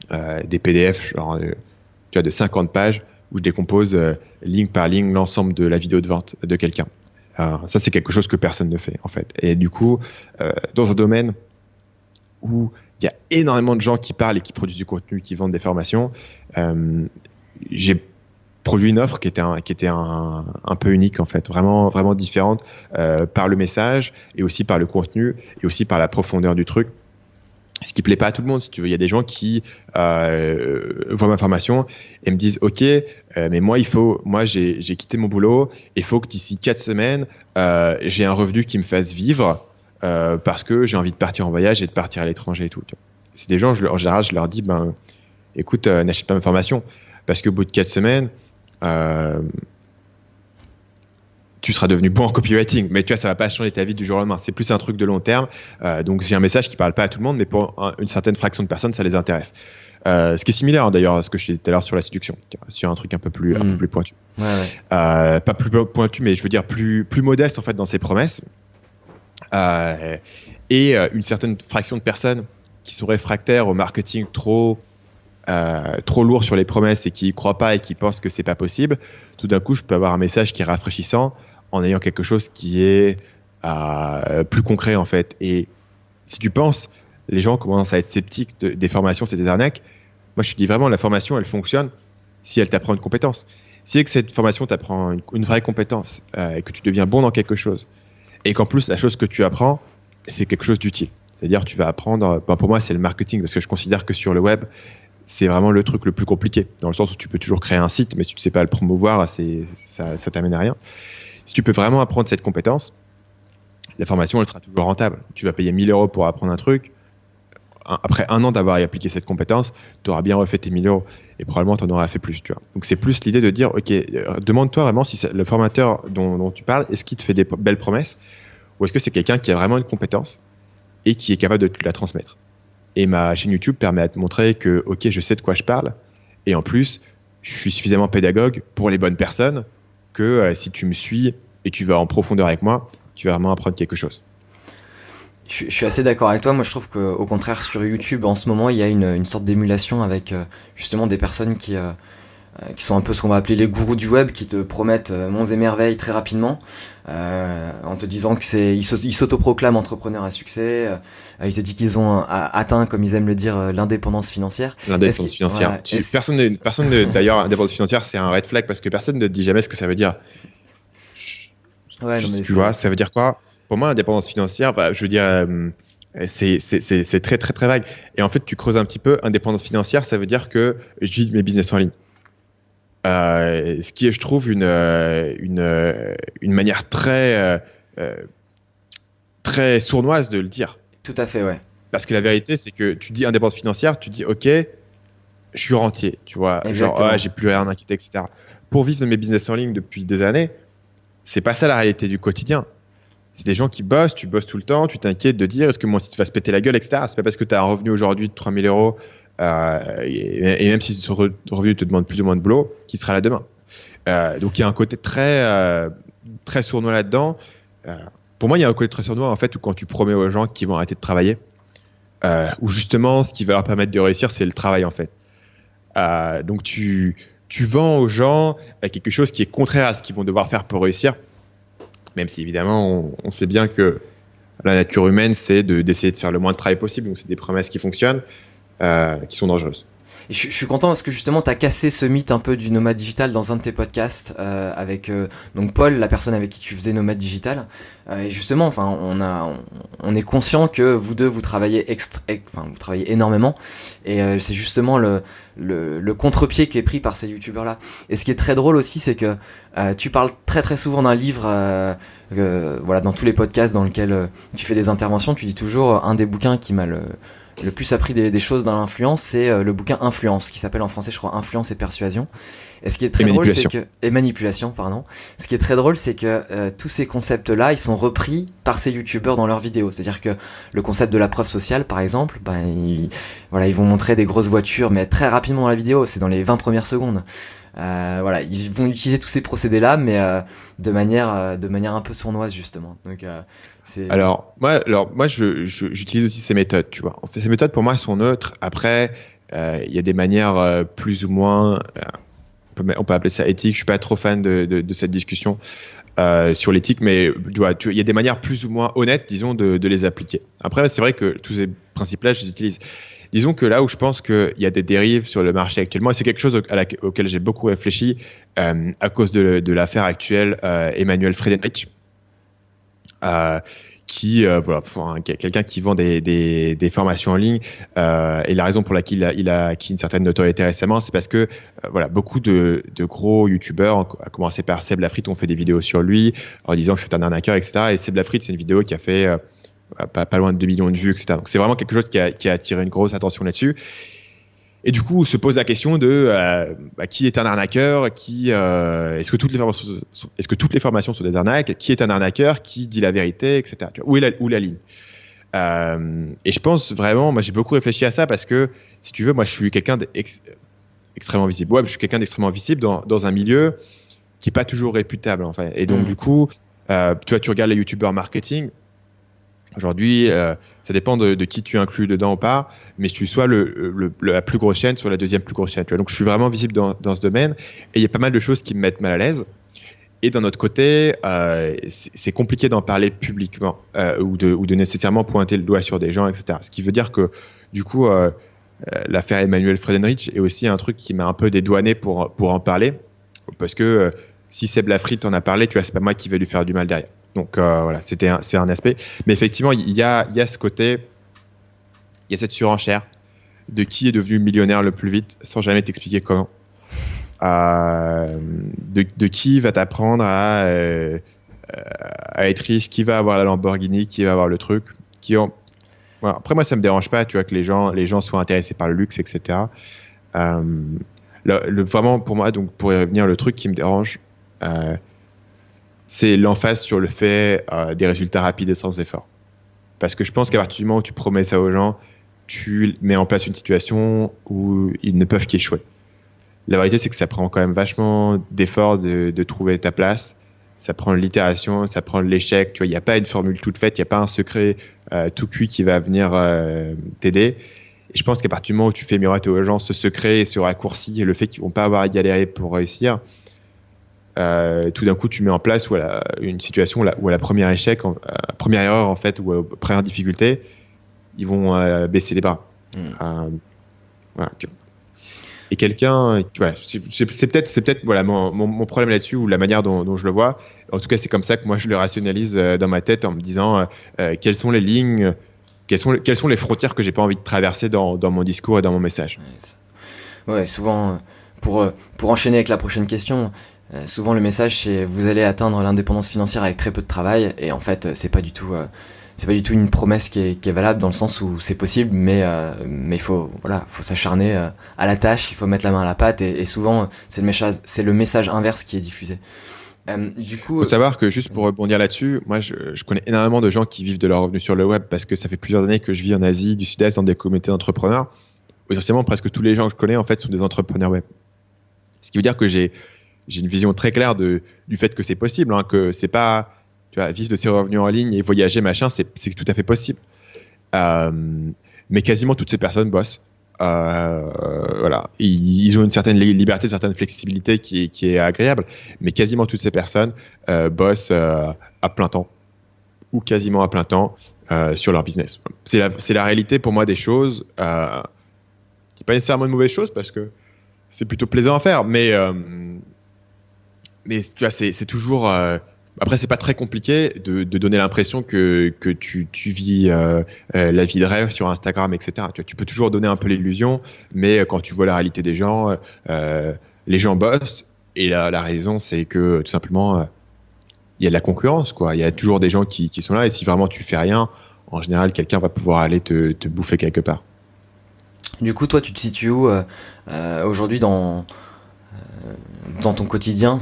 des PDF, genre, tu vois, de 50 pages, où je décompose ligne par ligne l'ensemble de la vidéo de vente de quelqu'un. Ça, c'est quelque chose que personne ne fait, en fait. Et du coup, dans un domaine où il y a énormément de gens qui parlent et qui produisent du contenu, qui vendent des formations, j'ai produit une offre qui était un peu unique, en fait, vraiment, vraiment différente par le message et aussi par le contenu et aussi par la profondeur du truc. Ce qui plaît pas à tout le monde, si tu veux. Il y a des gens qui voient ma formation et me disent, OK, mais moi, j'ai quitté mon boulot et il faut que d'ici 4 semaines, j'ai un revenu qui me fasse vivre parce que j'ai envie de partir en voyage et de partir à l'étranger et tout. C'est des gens, en général, je leur dis, écoute, n'achète pas ma formation parce qu'au bout de 4 semaines, tu seras devenu bon en copywriting, mais tu vois, ça va pas changer ta vie du jour au lendemain. C'est plus un truc de long terme. Donc, j'ai un message qui parle pas à tout le monde, mais pour une certaine fraction de personnes, ça les intéresse. Ce qui est similaire, d'ailleurs, à ce que je disais tout à l'heure sur la séduction, sur un truc un peu plus pointu. Pas plus pointu, mais je veux dire plus modeste, en fait, dans ses promesses. Et une certaine fraction de personnes qui sont réfractaires au marketing trop lourd sur les promesses et qui y croient pas et qui pensent que c'est pas possible. Tout d'un coup, je peux avoir un message qui est rafraîchissant en ayant quelque chose qui est plus concret, en fait. Et si tu penses, les gens commencent à être sceptiques des formations, c'est des arnaques. Moi, je te dis vraiment, la formation, elle fonctionne si elle t'apprend une compétence. Si que cette formation t'apprend une vraie compétence et que tu deviens bon dans quelque chose et qu'en plus, la chose que tu apprends, c'est quelque chose d'utile. C'est-à-dire, tu vas apprendre, pour moi, c'est le marketing parce que je considère que sur le web, c'est vraiment le truc le plus compliqué, dans le sens où tu peux toujours créer un site, mais si tu ne sais pas le promouvoir, ça t'amène à rien. Si tu peux vraiment apprendre cette compétence, la formation, elle sera toujours rentable. Tu vas payer 1 000 € pour apprendre un truc. Après 1 an d'avoir appliqué cette compétence, tu auras bien refait tes 1 000 € et probablement tu en auras fait plus. Tu vois. Donc, c'est plus l'idée de dire, OK, demande-toi vraiment si le formateur dont tu parles, est-ce qu'il te fait des belles promesses ou est-ce que c'est quelqu'un qui a vraiment une compétence et qui est capable de te la transmettre. Et ma chaîne YouTube permet de te montrer que, OK, je sais de quoi je parle. Et en plus, je suis suffisamment pédagogue pour les bonnes personnes que si tu me suis et tu vas en profondeur avec moi, tu vas vraiment apprendre quelque chose. Je suis assez d'accord avec toi. Moi, je trouve qu'au contraire, sur YouTube, en ce moment, il y a une sorte d'émulation avec justement des personnes qui sont un peu ce qu'on va appeler les gourous du web, qui te promettent monts et merveilles très rapidement, en te disant que ils s'autoproclament entrepreneurs à succès. Ils te disent qu'ils ont atteint, comme ils aiment le dire, l'indépendance financière. L'indépendance financière. Personne d'ailleurs, indépendance financière, c'est un red flag parce que personne ne dit jamais ce que ça veut dire. Ouais, tu vois, ça veut dire quoi? Pour moi, l'indépendance financière, je veux dire, c'est très, très, très vague. Et en fait, tu creuses un petit peu, indépendance financière, ça veut dire que je vis mes business en ligne. Ce qui est, je trouve, une manière très, très sournoise de le dire. Tout à fait, ouais. Parce que la vérité, c'est que tu dis indépendance financière, tu dis, OK, je suis rentier, tu vois, exactement. Genre, j'ai plus rien à m'inquiéter, etc. Pour vivre de mes business en ligne depuis des années, c'est pas ça la réalité du quotidien. C'est des gens qui bossent, tu bosses tout le temps, tu t'inquiètes de dire est-ce que mon site va se péter la gueule, etc. C'est pas parce que tu as un revenu aujourd'hui de 3 000 €, et même si ce revenu te demande plus ou moins de boulot, qui sera là demain. Donc il y a un côté très, très sournois là-dedans. Pour moi, il y a un côté très sournois en fait où quand tu promets aux gens qu'ils vont arrêter de travailler, où justement ce qui va leur permettre de réussir, c'est le travail en fait. Donc tu vends aux gens quelque chose qui est contraire à ce qu'ils vont devoir faire pour réussir. Même si évidemment on sait bien que la nature humaine c'est d'essayer de faire le moins de travail possible, donc c'est des promesses qui fonctionnent, qui sont dangereuses. Et je suis content parce que justement t'as cassé ce mythe un peu du nomade digital dans un de tes podcasts avec donc Paul, la personne avec qui tu faisais nomade digital. Et justement, enfin on est conscient que vous deux vous travaillez vous travaillez énormément et c'est justement le contre-pied qui est pris par ces youtubeurs là. Et ce qui est très drôle aussi, c'est que tu parles très très souvent d'un livre, voilà, dans tous les podcasts dans lesquels tu fais des interventions, tu dis toujours un des bouquins qui m'a le plus appris des choses dans l'influence, c'est le bouquin Influence, qui s'appelle en français, je crois, Influence et Persuasion. Et ce qui est très drôle, c'est que... Et manipulation, pardon. Ce qui est très drôle, c'est que tous ces concepts-là, ils sont repris par ces youtubeurs dans leurs vidéos. C'est-à-dire que le concept de la preuve sociale, par exemple, ils vont montrer des grosses voitures, mais très rapidement dans la vidéo, c'est dans les 20 premières secondes. Ils vont utiliser tous ces procédés-là, mais de manière un peu sournoise, justement. Donc, Alors moi, j'utilise aussi ces méthodes, tu vois. En fait, ces méthodes, pour moi, sont neutres. Après, il y a des manières plus ou moins... on peut appeler ça éthique. Je suis pas trop fan de cette discussion sur l'éthique, mais il y a des manières plus ou moins honnêtes, disons, de les appliquer. Après, c'est vrai que tous ces principes-là, je les utilise. Disons que là où je pense qu'il y a des dérives sur le marché actuellement, et c'est quelque chose auquel j'ai beaucoup réfléchi à cause de l'affaire actuelle Emanuel Friedrich, quelqu'un qui vont des formations en ligne, et la raison pour laquelle il a acquis une certaine notoriété récemment, c'est parce que beaucoup de gros youtubeurs, à commencer par Seb Lafrite, ont fait des vidéos sur lui en disant que c'est un arnaqueur, etc. Et Seb Lafrite, c'est une vidéo qui a fait pas loin de 2 millions de vues, etc. Donc c'est vraiment quelque chose qui a attiré une grosse attention là-dessus. Et du coup, se pose la question de qui est un arnaqueur, est-ce que toutes les formations sont des arnaques, qui est un arnaqueur, qui dit la vérité, etc. Où est la ligne. Et je pense vraiment, moi j'ai beaucoup réfléchi à ça parce que, si tu veux, moi je suis quelqu'un d'extrêmement visible. Ouais, je suis quelqu'un d'extrêmement visible dans un milieu qui est pas toujours réputable, en fait. Et donc du coup, tu regardes les youtubeurs marketing. Aujourd'hui, ça dépend de qui tu inclus dedans ou pas, mais je suis soit la plus grosse chaîne, soit la deuxième plus grosse chaîne. Tu vois. Donc, je suis vraiment visible dans ce domaine et il y a pas mal de choses qui me mettent mal à l'aise. Et d'un autre côté, c'est compliqué d'en parler publiquement ou de nécessairement pointer le doigt sur des gens, etc. Ce qui veut dire que, du coup, l'affaire Emanuel Friedrich est aussi un truc qui m'a un peu dédouané pour en parler, parce que si Seb Lafrite en a parlé, tu vois, c'est pas moi qui vais lui faire du mal derrière. Donc c'est un aspect. Mais effectivement, il y a ce côté, il y a cette surenchère de qui est devenu millionnaire le plus vite sans jamais t'expliquer comment. De qui va t'apprendre à être riche, qui va avoir la Lamborghini, qui va avoir le truc. Voilà. Après, moi, ça me dérange pas, tu vois, que les gens soient intéressés par le luxe, etc. Vraiment, pour moi, donc pour y revenir, le truc qui me dérange, c'est l'emphase sur le fait des résultats rapides et sans effort. Parce que je pense qu'à partir du moment où tu promets ça aux gens, tu mets en place une situation où ils ne peuvent qu'échouer. La vérité, c'est que ça prend quand même vachement d'efforts de trouver ta place. Ça prend de l'itération, ça prend de l'échec. Tu vois, il n'y a pas une formule toute faite, il n'y a pas un secret tout cuit qui va venir t'aider. Et je pense qu'à partir du moment où tu fais miroiter aux gens ce secret et ce raccourci et le fait qu'ils ne vont pas avoir à galérer pour réussir, tout d'un coup, tu mets en place une situation où à la première échec, première erreur en fait, ou première difficulté, ils vont baisser les bras. Voilà. Et quelqu'un, voilà, c'est peut-être voilà mon problème là-dessus ou la manière dont je le vois. En tout cas, c'est comme ça que moi je le rationalise dans ma tête en me disant quelles sont les lignes, quelles sont les frontières que j'ai pas envie de traverser dans mon discours et dans mon message. Ouais, souvent pour enchaîner avec la prochaine question. Souvent le message c'est vous allez atteindre l'indépendance financière avec très peu de travail et en fait c'est pas du tout une promesse qui est valable dans le sens où c'est possible mais il faut s'acharner à la tâche, il faut mettre la main à la pâte et souvent c'est le message inverse qui est diffusé. Du coup, faut savoir que juste pour rebondir là-dessus, moi je connais énormément de gens qui vivent de leurs revenus sur le web parce que ça fait plusieurs années que je vis en Asie du Sud-Est dans des communautés d'entrepreneurs. Essentiellement presque tous les gens que je connais en fait sont des entrepreneurs web. Ce qui veut dire que j'ai une vision très claire du fait que c'est possible, hein, que c'est pas, tu vois, vivre de ses revenus en ligne et voyager, machin, c'est tout à fait possible. Mais quasiment toutes ces personnes bossent. Voilà. Ils ont une certaine liberté, une certaine flexibilité qui est agréable, mais quasiment toutes ces personnes bossent à plein temps ou quasiment à plein temps sur leur business. C'est la réalité pour moi des choses, qui n'est pas nécessairement une mauvaise chose parce que c'est plutôt plaisant à faire, mais tu vois, c'est toujours. Après, c'est pas très compliqué de donner l'impression que tu vis la vie de rêve sur Instagram, etc. Tu vois, tu peux toujours donner un peu l'illusion, mais quand tu vois la réalité des gens, les gens bossent. Et la raison, c'est que tout simplement, il y a de la concurrence, quoi. Il y a toujours des gens qui sont là. Et si vraiment tu fais rien, en général, quelqu'un va pouvoir aller te bouffer quelque part. Du coup, toi, tu te situes où aujourd'hui dans ton quotidien?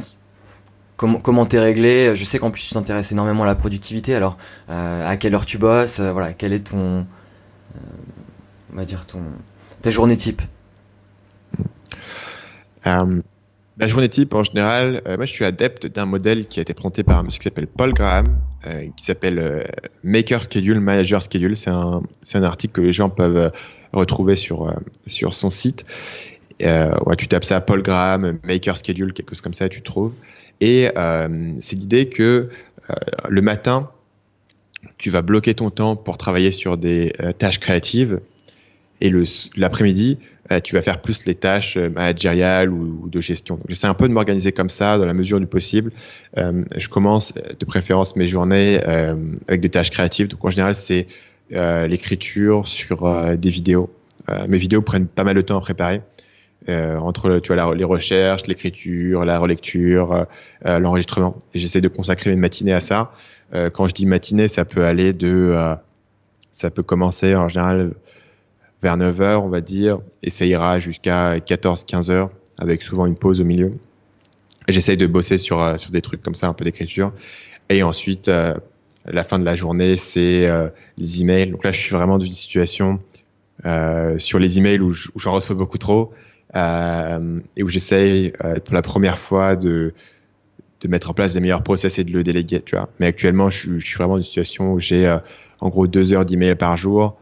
Comment t'es réglé? Je sais qu'en plus tu t'intéresses énormément à la productivité, alors à quelle heure tu bosses, voilà, quel est ton, on va dire ta journée type? La journée type, en général, moi je suis adepte d'un modèle qui a été présenté par un monsieur qui s'appelle Paul Graham, qui s'appelle Maker Schedule, Manager Schedule. C'est un article que les gens peuvent retrouver sur son site. Ouais, tu tapes ça, Paul Graham, Maker Schedule, quelque chose comme ça, tu trouves. Et c'est l'idée que le matin, tu vas bloquer ton temps pour travailler sur des tâches créatives, et l'après-midi, tu vas faire plus les tâches managériales ou de gestion. Donc, j'essaie un peu de m'organiser comme ça, dans la mesure du possible. Je commence de préférence mes journées avec des tâches créatives. Donc en général, c'est l'écriture sur des vidéos. Mes vidéos prennent pas mal de temps à préparer. Entre les recherches, l'écriture, la relecture, l'enregistrement. Et j'essaie de consacrer mes matinées à ça. Quand je dis matinée, ça peut aller ça peut commencer en général vers 9h, on va dire, et ça ira jusqu'à 14-15h, avec souvent une pause au milieu. Et j'essaye de bosser sur des trucs comme ça, un peu d'écriture. Et ensuite, la fin de la journée, c'est les emails. Donc là, je suis vraiment dans une situation sur les emails où j'en reçois beaucoup trop, et où j'essaye pour la première fois de mettre en place des meilleurs process et de le déléguer, tu vois. Mais actuellement, je suis vraiment dans une situation où j'ai en gros 2 heures d'email par jour.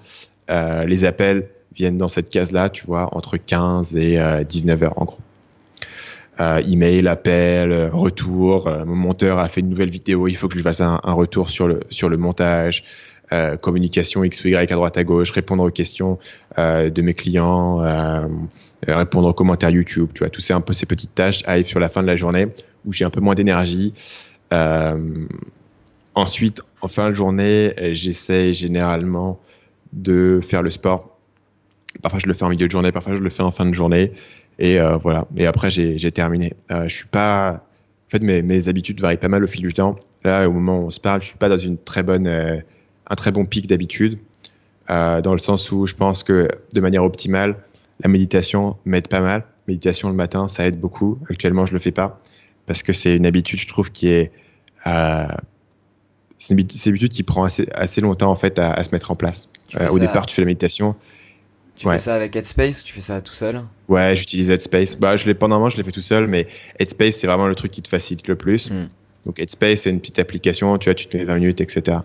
Les appels viennent dans cette case-là, tu vois, entre 15 et 19 heures en gros. Email, appel, retour. Mon monteur a fait une nouvelle vidéo, il faut que je lui fasse un retour sur le montage. Communication X ou Y à droite à gauche, répondre aux questions de mes clients, répondre aux commentaires YouTube, tu vois, tous ces petites tâches arrivent sur la fin de la journée où j'ai un peu moins d'énergie. Ensuite, en fin de journée, j'essaie généralement de faire le sport. Parfois, je le fais en milieu de journée, parfois, je le fais en fin de journée. Et voilà. Et après, j'ai terminé. Je suis pas. En fait, mes habitudes varient pas mal au fil du temps. Là, au moment où on se parle, je suis pas dans un très bon pic d'habitude, dans le sens où je pense que de manière optimale, la méditation m'aide pas mal. Méditation le matin, ça aide beaucoup. Actuellement, je le fais pas parce que c'est une habitude, je trouve, qui est c'est une habitude qui prend assez longtemps en fait à se mettre en place. Au départ, tu fais la méditation. Tu fais ça avec Headspace ou tu fais ça tout seul? Ouais, j'utilise Headspace. Pendant je l'ai fait tout seul, mais Headspace, c'est vraiment le truc qui te facilite le plus. Donc Headspace, c'est une petite application, tu vois, tu te mets 20 minutes, etc.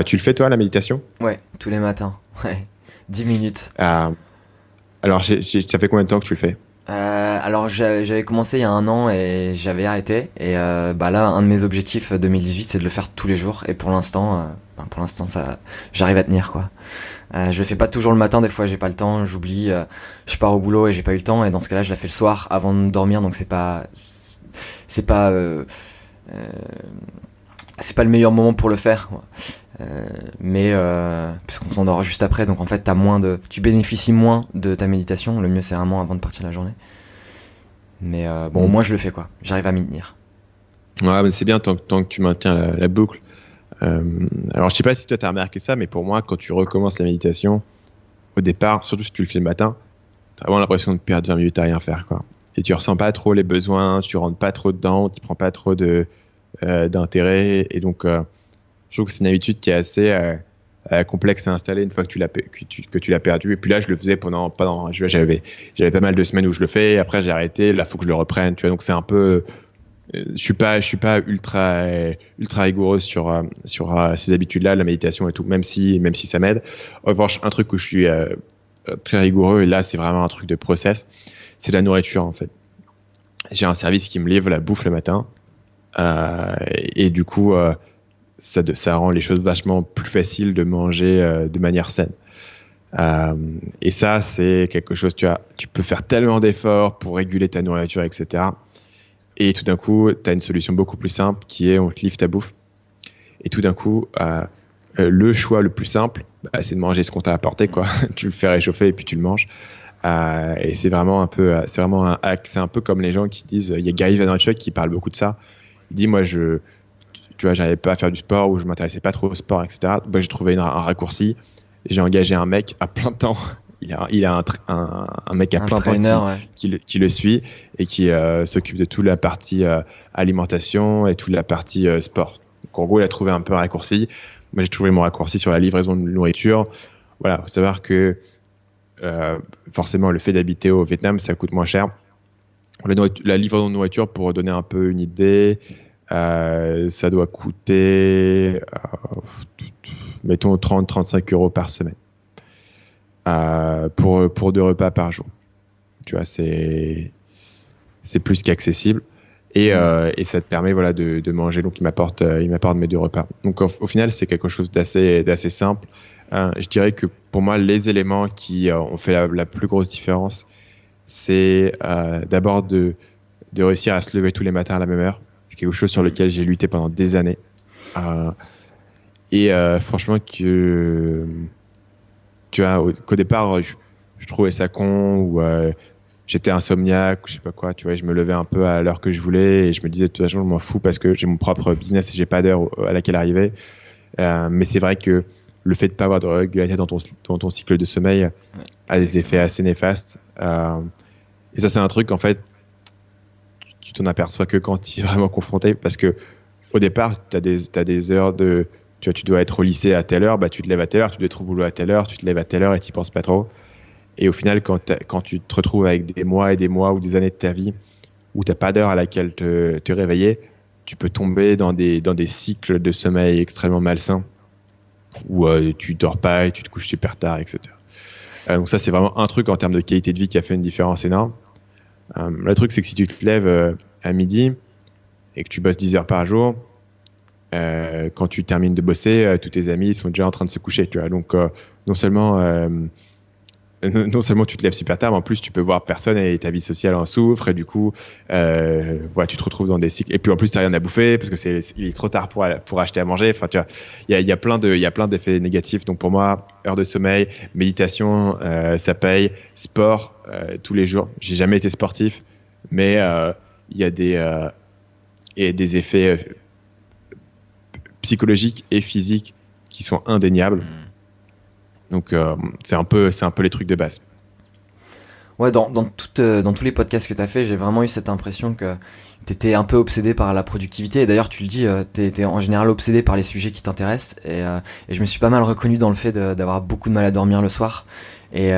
Tu le fais toi, la méditation? Ouais, tous les matins. Ouais, 10 minutes. Alors, ça fait combien de temps que tu le fais? Alors j'avais commencé il y a 1 an et j'avais arrêté. Et là, un de mes objectifs 2018, c'est de le faire tous les jours. Et pour l'instant, ça, j'arrive à tenir, quoi. Je le fais pas toujours le matin, des fois j'ai pas le temps, j'oublie, je pars au boulot et j'ai pas eu le temps. Et dans ce cas-là, je la fais le soir avant de dormir, donc c'est pas le meilleur moment pour le faire, quoi. Mais puisqu'on s'endort juste après, donc en fait tu bénéficies moins de ta méditation. Le mieux c'est vraiment avant de partir la journée. Mais au moins je le fais, quoi. J'arrive à m'y tenir. Ouais, mais c'est bien tant que tu maintiens la boucle. Alors je sais pas si toi t'as remarqué ça, mais pour moi quand tu recommences la méditation, au départ, surtout si tu le fais le matin, t'as vraiment l'impression de perdre 20 minutes à rien faire, quoi. Et tu ressens pas trop les besoins, tu rentres pas trop dedans, tu prends pas trop d'intérêt, et donc je trouve que c'est une habitude qui est assez complexe à installer une fois que tu l'as perdu. Et puis là, je le faisais j'avais pas mal de semaines où je le fais, et après j'ai arrêté. Là, faut que je le reprenne. Tu vois, donc c'est un peu. Je suis pas ultra rigoureux sur ces habitudes-là, la méditation et tout, même si ça m'aide. En revanche, un truc où je suis très rigoureux, et là, c'est vraiment un truc de process, c'est la nourriture, en fait. J'ai un service qui me livre la bouffe le matin, et du coup. Ça rend les choses vachement plus faciles de manger de manière saine. Et ça, c'est quelque chose, tu peux faire tellement d'efforts pour réguler ta nourriture, etc. Et tout d'un coup, tu as une solution beaucoup plus simple qui est on te livre ta bouffe. Et tout d'un coup, le choix le plus simple, c'est de manger ce qu'on t'a apporté, quoi. Tu le fais réchauffer et puis tu le manges. Et c'est vraiment un hack. C'est un peu comme les gens qui disent, il y a Gary Vaynerchuk qui parle beaucoup de ça. Il dit, moi, tu vois, j'arrivais pas à faire du sport ou je m'intéressais pas trop au sport, etc. Bah, j'ai trouvé un raccourci. J'ai engagé un mec à plein temps. Il a un mec à plein temps qui le suit et qui s'occupe de toute la partie alimentation et toute la partie sport. Donc, en gros, il a trouvé un peu un raccourci. Moi, j'ai trouvé mon raccourci sur la livraison de nourriture. Voilà, faut savoir que forcément, le fait d'habiter au Vietnam, ça coûte moins cher. La livraison de nourriture, pour donner un peu une idée, ça doit coûter, mettons, 30-35 euros par semaine pour 2 repas par jour. Tu vois, c'est plus qu'accessible. Et ça te permet voilà, de manger. Donc, il m'apporte mes 2 repas. Donc, au final, c'est quelque chose d'assez simple. Je dirais que pour moi, les éléments qui ont fait la plus grosse différence, c'est d'abord de réussir à se lever tous les matins à la même heure. C'est quelque chose sur lequel j'ai lutté pendant des années. Franchement, qu'au départ, je trouvais ça con ou j'étais insomniaque ou je sais pas quoi. Tu vois, je me levais un peu à l'heure que je voulais et je me disais de toute façon, je m'en fous parce que j'ai mon propre business et j'ai pas d'heure à laquelle arriver. Mais c'est vrai que le fait de ne pas avoir de régularité dans ton cycle de sommeil a des effets assez néfastes. Et ça, c'est un truc, en fait, tu t'en aperçois que quand tu es vraiment confronté. Parce que au départ, tu as des heures de... Tu vois, tu dois être au lycée à telle heure, bah, tu te lèves à telle heure, tu dois être au boulot à telle heure, tu te lèves à telle heure et tu n'y penses pas trop. Et au final, quand tu te retrouves avec des mois et des mois ou des années de ta vie où tu n'as pas d'heure à laquelle te réveiller, tu peux tomber dans des cycles de sommeil extrêmement malsains où tu dors pas et tu te couches super tard, etc. Donc ça, c'est vraiment un truc en termes de qualité de vie qui a fait une différence énorme. Le truc, c'est que si tu te lèves à midi et que tu bosses 10 heures par jour, quand tu termines de bosser, tous tes amis sont déjà en train de se coucher. Tu vois. Donc non seulement tu te lèves super tard, mais en plus tu peux voir personne et ta vie sociale en souffre et du coup tu te retrouves dans des cycles et puis en plus t'as rien à bouffer parce que il est trop tard pour acheter à manger. Enfin tu vois, il y a plein d'effets négatifs. Donc pour moi, heure de sommeil, méditation, ça paye, sport tous les jours. J'ai jamais été sportif, mais il y a des effets psychologiques et physiques qui sont indéniables. Donc c'est un peu les trucs de base. Ouais, dans tous les podcasts que tu as fait, j'ai vraiment eu cette impression que tu étais un peu obsédé par la productivité. Et d'ailleurs, tu le dis, tu es en général obsédé par les sujets qui t'intéressent. Et je me suis pas mal reconnu dans le fait d'avoir beaucoup de mal à dormir le soir. Et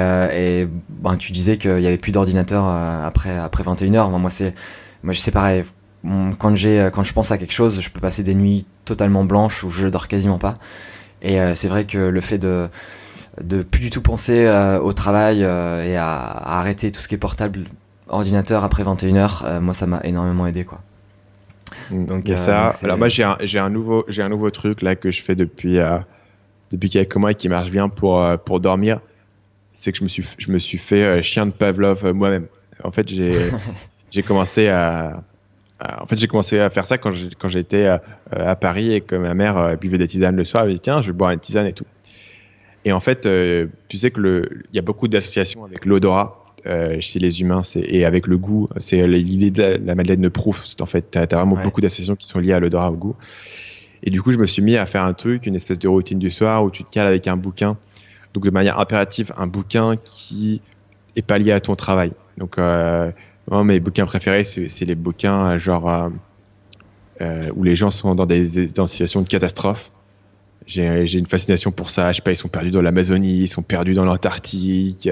tu disais qu'il y avait plus d'ordinateur après 21h. Moi, c'est pareil. Quand je pense à quelque chose, je peux passer des nuits totalement blanches où je dors quasiment pas. Et c'est vrai que le fait de plus du tout penser au travail et à arrêter tout ce qui est portable, ordinateur après 21h, moi ça m'a énormément aidé quoi. Donc il y a ça. Alors moi j'ai un nouveau truc là que je fais depuis quelques mois et qui marche bien pour dormir, c'est que je me suis fait chien de Pavlov moi-même. En fait j'ai commencé à faire ça quand j'étais à Paris et que ma mère buvait des tisanes le soir. Elle me dit tiens, je vais boire une tisane et tout. Et en fait, tu sais il y a beaucoup d'associations avec l'odorat chez les humains et avec le goût. C'est l'idée de la Madeleine de Proust. En fait, t'as vraiment beaucoup d'associations qui sont liées à l'odorat, au goût. Et du coup, je me suis mis à faire un truc, une espèce de routine du soir où tu te cales avec un bouquin. Donc, de manière impérative, un bouquin qui est pas lié à ton travail. Donc, moi, mes bouquins préférés, c'est les bouquins genre où les gens sont dans des situations de catastrophe. J'ai une fascination pour ça. Je sais pas, ils sont perdus dans l'Amazonie, ils sont perdus dans l'Antarctique.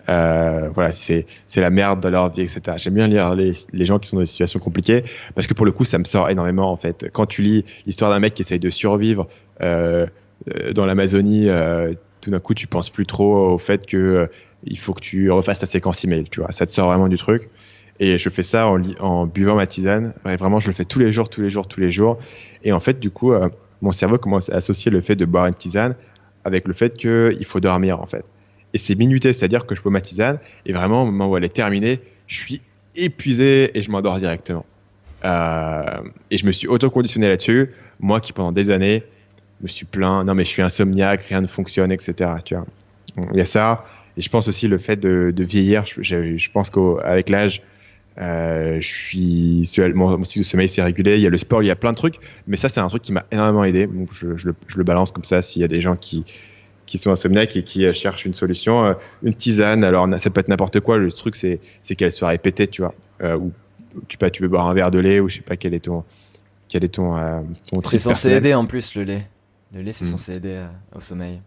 Voilà, c'est la merde dans leur vie, etc. J'aime bien lire les gens qui sont dans des situations compliquées parce que pour le coup, ça me sort énormément en fait. Quand tu lis l'histoire d'un mec qui essaye de survivre dans l'Amazonie, tout d'un coup, tu penses plus trop au fait que il faut que tu refasses ta séquence email. Tu vois, ça te sort vraiment du truc. Et je fais ça en buvant ma tisane. Ouais, vraiment, je le fais tous les jours. Et en fait, du coup, mon cerveau commence à associer le fait de boire une tisane avec le fait qu'il faut dormir, en fait. Et c'est minuté, c'est-à-dire que je bois ma tisane et vraiment, au moment où elle est terminée, je suis épuisé et je m'endors directement. Et je me suis auto-conditionné là-dessus. Moi qui, pendant des années, me suis plaint, non mais je suis insomniaque, rien ne fonctionne, etc. Tu vois. Il y a ça. Et je pense aussi le fait de vieillir. Je pense qu'avec l'âge, Mon cycle de sommeil c'est régulé, il y a le sport, il y a plein de trucs, mais ça c'est un truc qui m'a énormément aidé, donc je le balance comme ça s'il y a des gens qui sont insomniaques et qui cherchent une solution. Une tisane, alors ça peut être n'importe quoi, le truc c'est qu'elle soit répétée, tu vois, ou tu peux boire un verre de lait, ou je sais pas quel est ton C'est trip censé personnel. aider en plus le lait. Le lait c'est censé aider au sommeil.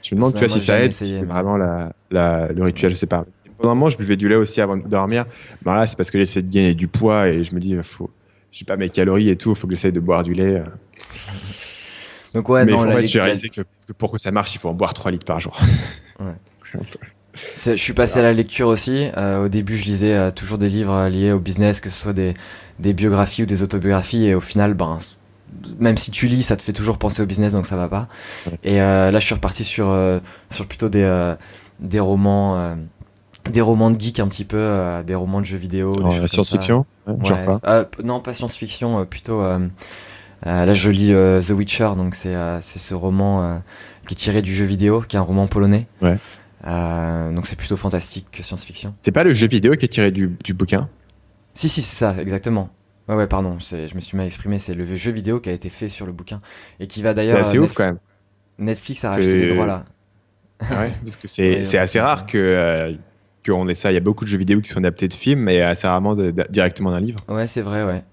Je me demande, tu vois, si Personnellement, ça j'ai aide, jamais si c'est essayé, vraiment le rituel, je sais pas. Pendant un moment, je buvais du lait aussi avant de dormir. Ben là, c'est parce que j'essaie de gagner du poids et je me dis, je sais pas, mes calories et tout, il faut que j'essaie de boire du lait. Donc ouais, Mais non, en fait, j'ai réalisé que pour que ça marche, il faut en boire 3 litres par jour. Ouais. C'est un peu- Je suis passé à la lecture aussi. Au début, je lisais toujours des livres liés au business, que ce soit des biographies ou des autobiographies. Et au final, même si tu lis, ça te fait toujours penser au business, donc ça va pas. Ouais. Et là, je suis reparti sur plutôt des romans de geek un petit peu, des romans de jeux vidéo. Des choses La comme science-fiction, ça. genre pas. Non, pas science-fiction, plutôt. Là, je lis The Witcher, donc c'est ce roman qui est tiré du jeu vidéo, qui est un roman polonais. Ouais. Donc c'est plutôt fantastique que science-fiction. C'est pas le jeu vidéo qui est tiré du bouquin? Si, c'est ça, exactement. Ouais, pardon, je me suis mal exprimé. C'est le jeu vidéo qui a été fait sur le bouquin et qui va C'est d'ailleurs. assez ouf quand même. Netflix a racheté les droits là. Ah ouais, parce que Ouais, c'est assez comme rare ça. qu'on ait ça. Il y a beaucoup de jeux vidéo qui sont adaptés de films, mais assez rarement directement d'un livre. Ouais, c'est vrai, ouais.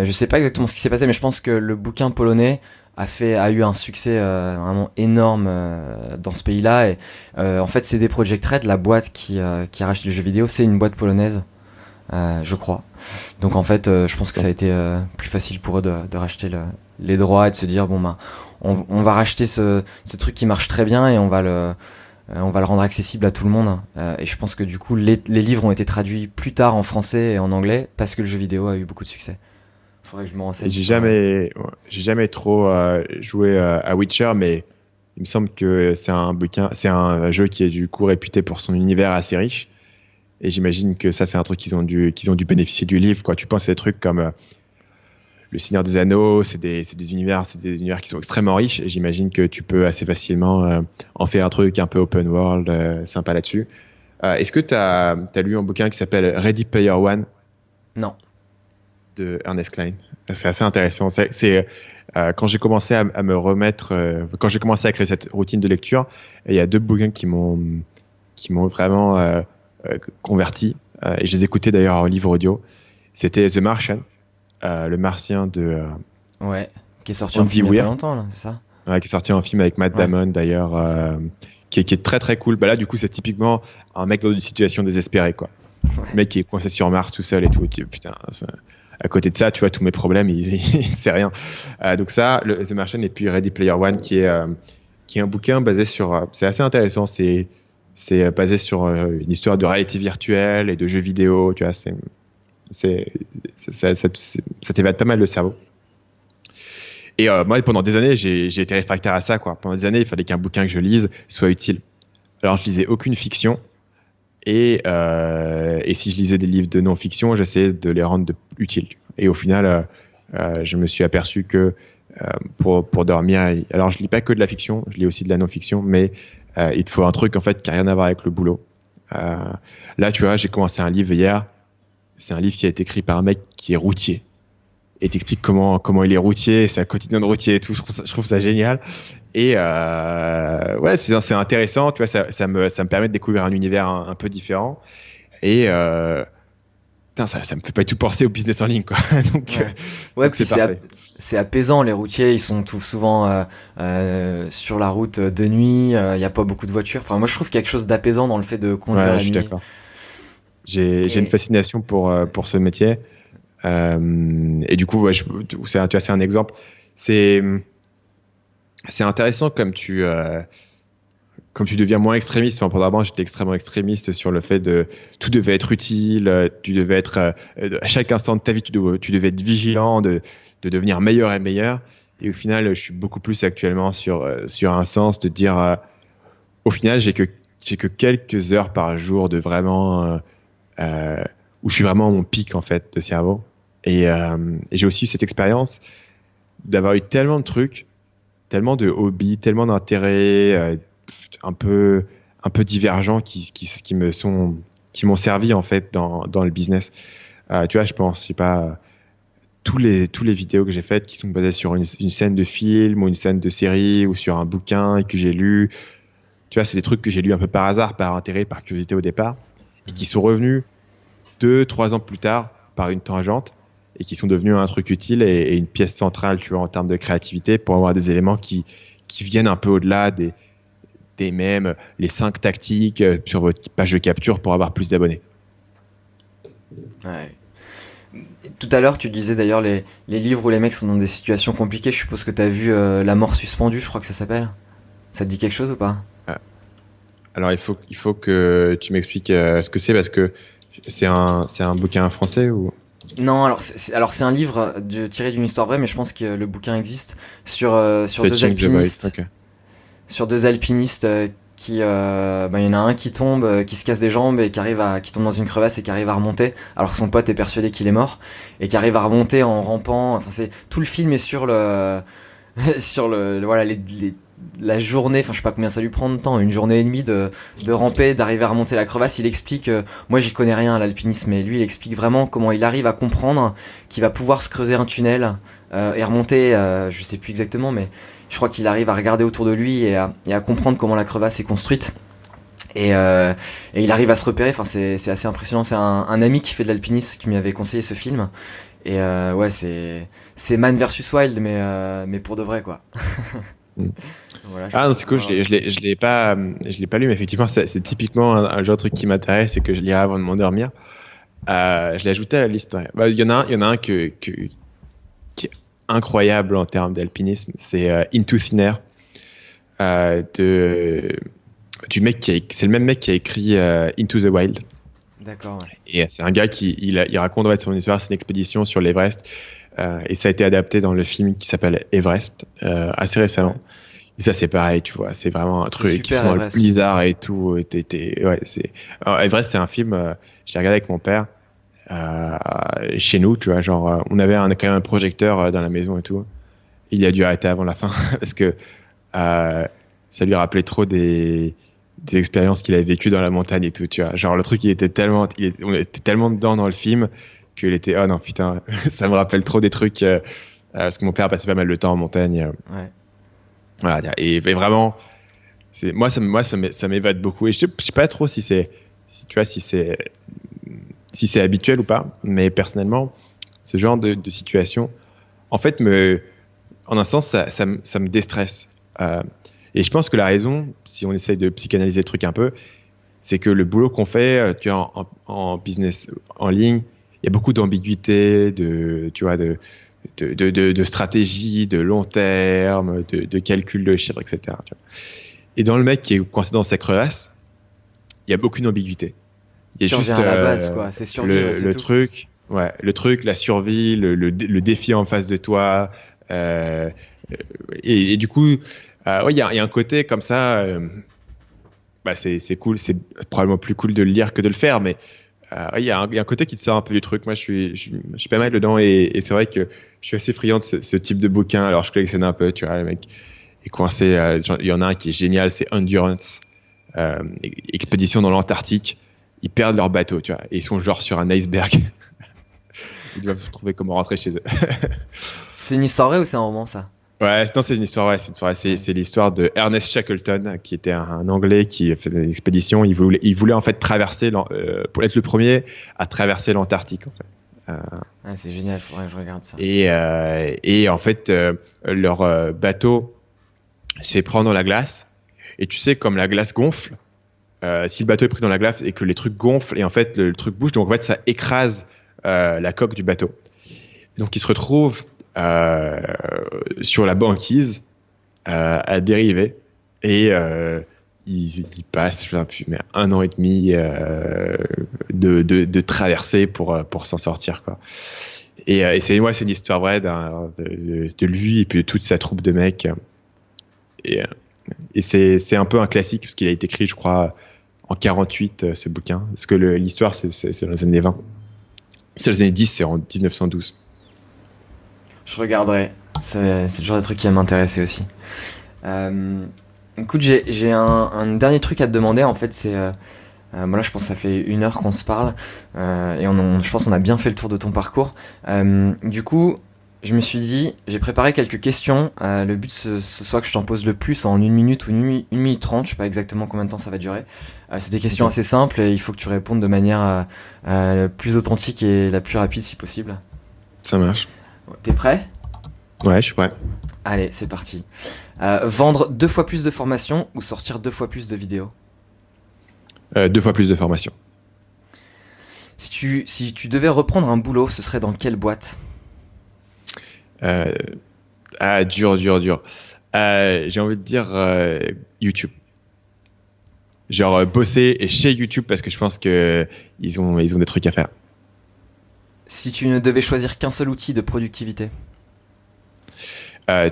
Je sais pas exactement ce qui s'est passé, mais je pense que le bouquin polonais a eu un succès vraiment énorme dans ce pays-là. Et en fait, CD Projekt Red, la boîte qui a racheté le jeu vidéo, c'est une boîte polonaise, je crois. Donc en fait, je pense que ça a été plus facile pour eux de racheter les droits et de se dire on va racheter ce truc qui marche très bien et on va le rendre accessible à tout le monde. Et je pense que du coup, les livres ont été traduits plus tard en français et en anglais parce que le jeu vidéo a eu beaucoup de succès. Faudrait que je me renseigne. J'ai jamais trop joué à Witcher, mais il me semble que c'est un jeu qui est du coup réputé pour son univers assez riche. Et j'imagine que ça, c'est un truc qu'ils ont dû bénéficier du livre, quoi. Tu penses à des trucs comme Le Seigneur des Anneaux, c'est des univers qui sont extrêmement riches. Et j'imagine que tu peux assez facilement en faire un truc un peu open world, sympa là-dessus. Est-ce que t'as lu un bouquin qui s'appelle Ready Player One Non. de Ernest Cline? C'est assez intéressant. Quand j'ai commencé à me remettre, quand j'ai commencé à créer cette routine de lecture, il y a 2 bouquins qui m'ont vraiment converti. Et je les écoutais d'ailleurs en livre audio. C'était The Martian, le Martien de Ouais. Qui est sorti On en dit film il y a Weir. pas longtemps là, c'est ça? qui est sorti en film avec Matt Ouais. Damon d'ailleurs, C'est ça. qui est très très cool. Bah là, du coup, c'est typiquement un mec dans une situation désespérée, quoi. Le mec qui est coincé sur Mars tout seul et tout. Putain, à côté de ça, tu vois, tous mes problèmes, c'est rien. Donc ça, The Martian, et puis Ready Player One, qui est un bouquin basé sur... c'est assez intéressant, c'est basé sur une histoire de réalité virtuelle et de jeux vidéo, tu vois, ça t'évade pas mal le cerveau. Et moi, pendant des années, j'ai été réfractaire à ça, quoi. Pendant des années, il fallait qu'un bouquin que je lise soit utile. Alors, je lisais aucune fiction. Et si je lisais des livres de non-fiction, j'essayais de les rendre utiles. Et au final, je me suis aperçu que pour dormir, alors je lis pas que de la fiction, je lis aussi de la non-fiction, mais il te faut un truc en fait qui a rien à voir avec le boulot. Là, tu vois, j'ai commencé un livre hier. C'est un livre qui a été écrit par un mec qui est routier. Et t'explique comment il est routier, c'est un quotidien de routier et tout. Je trouve ça génial. Et ouais, c'est intéressant. Tu vois, ça me permet de découvrir un univers un peu différent. Et putain, ça me fait pas du tout penser au business en ligne, quoi. Donc, Ouais, donc puis c'est parfait. c'est apaisant. Les routiers, ils sont tout souvent sur la route de nuit. Il y a pas beaucoup de voitures. Enfin, moi, je trouve quelque chose d'apaisant dans le fait de conduire Ouais, la je suis nuit. d'accord. J'ai une fascination pour ce métier. Et du coup, ouais, tu vois, c'est un exemple. C'est intéressant comme tu deviens moins extrémiste. Enfin, pendant avant, j'étais extrêmement extrémiste sur le fait de tout devait être utile, tu devais être à chaque instant de ta vie, tu devais être vigilant de devenir meilleur et meilleur. Et au final, je suis beaucoup plus actuellement sur un sens de dire, au final, j'ai que quelques heures par jour de vraiment où je suis vraiment à mon pic en fait de cerveau. Et j'ai aussi eu cette expérience d'avoir eu tellement de trucs, tellement de hobbies, tellement d'intérêts un peu divergents qui me sont m'ont servi en fait dans le business. Tu vois, je pense, je sais pas, tous les vidéos que j'ai faites qui sont basées sur une scène de film ou une scène de série ou sur un bouquin et que j'ai lu. Tu vois, c'est des trucs que j'ai lus un peu par hasard, par intérêt, par curiosité au départ, et qui sont revenus 2-3 ans plus tard par une tangente et qui sont devenus un truc utile et une pièce centrale, tu vois, en termes de créativité pour avoir des éléments qui viennent un peu au-delà des mêmes, les 5 tactiques sur votre page de capture pour avoir plus d'abonnés. Ouais. Tout à l'heure, tu disais d'ailleurs les livres où les mecs sont dans des situations compliquées. Je suppose que tu as vu La mort suspendue, je crois que ça s'appelle. Ça te dit quelque chose ou pas? Alors, il faut que tu m'expliques ce que c'est, parce que c'est un bouquin français ou... Non, alors c'est un livre tiré d'une histoire vraie, mais je pense que le bouquin existe sur deux alpinistes. Okay. Sur deux alpinistes qui, y en a un qui tombe, qui se casse des jambes et qui tombe dans une crevasse et qui arrive à remonter, alors que son pote est persuadé qu'il est mort, et qui arrive à remonter en rampant. Enfin, tout le film est sur voilà, la journée, enfin je sais pas combien ça lui prend de temps, une journée et demie de ramper, d'arriver à remonter la crevasse. Il explique, moi j'y connais rien à l'alpinisme, mais lui il explique vraiment comment il arrive à comprendre qu'il va pouvoir se creuser un tunnel et remonter, je sais plus exactement, mais je crois qu'il arrive à regarder autour de lui et à comprendre comment la crevasse est construite. Et il arrive à se repérer, enfin c'est assez impressionnant. C'est un ami qui fait de l'alpinisme qui m'avait conseillé ce film. Et ouais, c'est Man vs Wild, mais pour de vrai, quoi. Voilà, non, c'est cool. Je l'ai pas lu, mais effectivement, c'est typiquement un genre de truc qui m'intéresse et que je lirai avant de m'endormir. Je l'ai ajouté à la liste. Ouais. Bah, il y en a un qui est incroyable en termes d'alpinisme. C'est Into Thin Air du mec c'est le même mec qui a écrit Into the Wild. D'accord. Ouais. Et c'est un gars il raconte son histoire. C'est une expédition sur l'Everest. Et ça a été adapté dans le film qui s'appelle Everest assez récemment. Ouais. Et ça c'est pareil, tu vois, c'est vraiment un truc qui sont dans le blizzard et tout. Ouais, alors, Everest, c'est un film, j'ai regardé avec mon père chez nous, tu vois, genre on avait quand même un projecteur dans la maison et tout. Il a dû arrêter avant la fin parce que ça lui rappelait trop des expériences qu'il avait vécues dans la montagne et tout, tu vois. Genre le truc, on était tellement dedans dans le film qu'il était, oh non putain, ça me rappelle trop des trucs parce que mon père passait pas mal de temps en montagne. Ouais. Voilà, et vraiment, moi ça m'évade beaucoup, et je sais pas trop si c'est habituel ou pas, mais personnellement, ce genre de situation, en fait, en un sens, ça me déstresse. Et je pense que la raison, si on essaye de psychanalyser le truc un peu, c'est que le boulot qu'on fait, tu vois, en business en ligne, il y a beaucoup d'ambiguïté, de stratégie, de long terme, de calcul de chiffres, etc. Tu vois. Et dans le mec qui est coincé dans sa crevasse, il y a beaucoup d'ambiguïté. Il y a juste à la base, quoi. C'est survivre, c'est tout. Le truc, la survie, le défi en face de toi. Et du coup, il y a un côté comme ça. C'est cool. C'est probablement plus cool de le lire que de le faire, mais il y a un côté qui te sort un peu du truc. Moi, je suis pas mal dedans, et c'est vrai que je suis assez friand de ce type de bouquin. Alors, je collectionne un peu, tu vois, le mec est coincé. Il y en a un qui est génial, c'est Endurance, expédition dans l'Antarctique. Ils perdent leur bateau, tu vois, et ils sont genre sur un iceberg. Ils doivent trouver comment rentrer chez eux. C'est une histoire vraie ou c'est un roman, ça? Ouais, non, c'est une histoire vraie. C'est l'histoire de Ernest Shackleton, qui était un Anglais qui faisait une expédition. Il voulait en fait traverser, pour être le premier à traverser l'Antarctique, en fait. C'est génial, il faudrait que je regarde ça. Et en fait, leur bateau se fait prendre dans la glace. Et tu sais, comme la glace gonfle, si le bateau est pris dans la glace et que les trucs gonflent, et en fait, le truc bouge, donc en fait, ça écrase la coque du bateau. Donc, ils se retrouvent sur la banquise à dériver, et ils passent mais 1 an et demi de traversée pour s'en sortir, quoi. Et c'est une histoire vraie de lui et puis de toute sa troupe de mecs, et c'est un peu un classique parce qu'il a été écrit, je crois, en 48, ce bouquin, parce que l'histoire c'est dans les années 20. C'est les années 10, c'est en 1912. Je regarderai. C'est le genre de truc qui va m'intéresser aussi. Écoute, j'ai un dernier truc à te demander. En fait, c'est Moi là je pense que ça fait 1 heure qu'on se parle et je pense qu'on a bien fait le tour de ton parcours. Du coup, je me suis dit, j'ai préparé quelques questions. Le but ce soit que je t'en pose le plus en 1 minute ou 1 minute 30, je sais pas exactement combien de temps ça va durer. C'est des questions assez simples et il faut que tu répondes de manière la plus authentique et la plus rapide si possible. Ça marche. T'es prêt ? Ouais, je suis prêt. Allez, c'est parti. Vendre 2 fois plus de formations ou sortir 2 fois plus de vidéos ? 2 fois plus de formation. Si tu devais reprendre un boulot, ce serait dans quelle boîte ? Dur. J'ai envie de dire YouTube. Genre bosser chez YouTube parce que je pense que ils ont des trucs à faire. Si tu ne devais choisir qu'un seul outil de productivité ?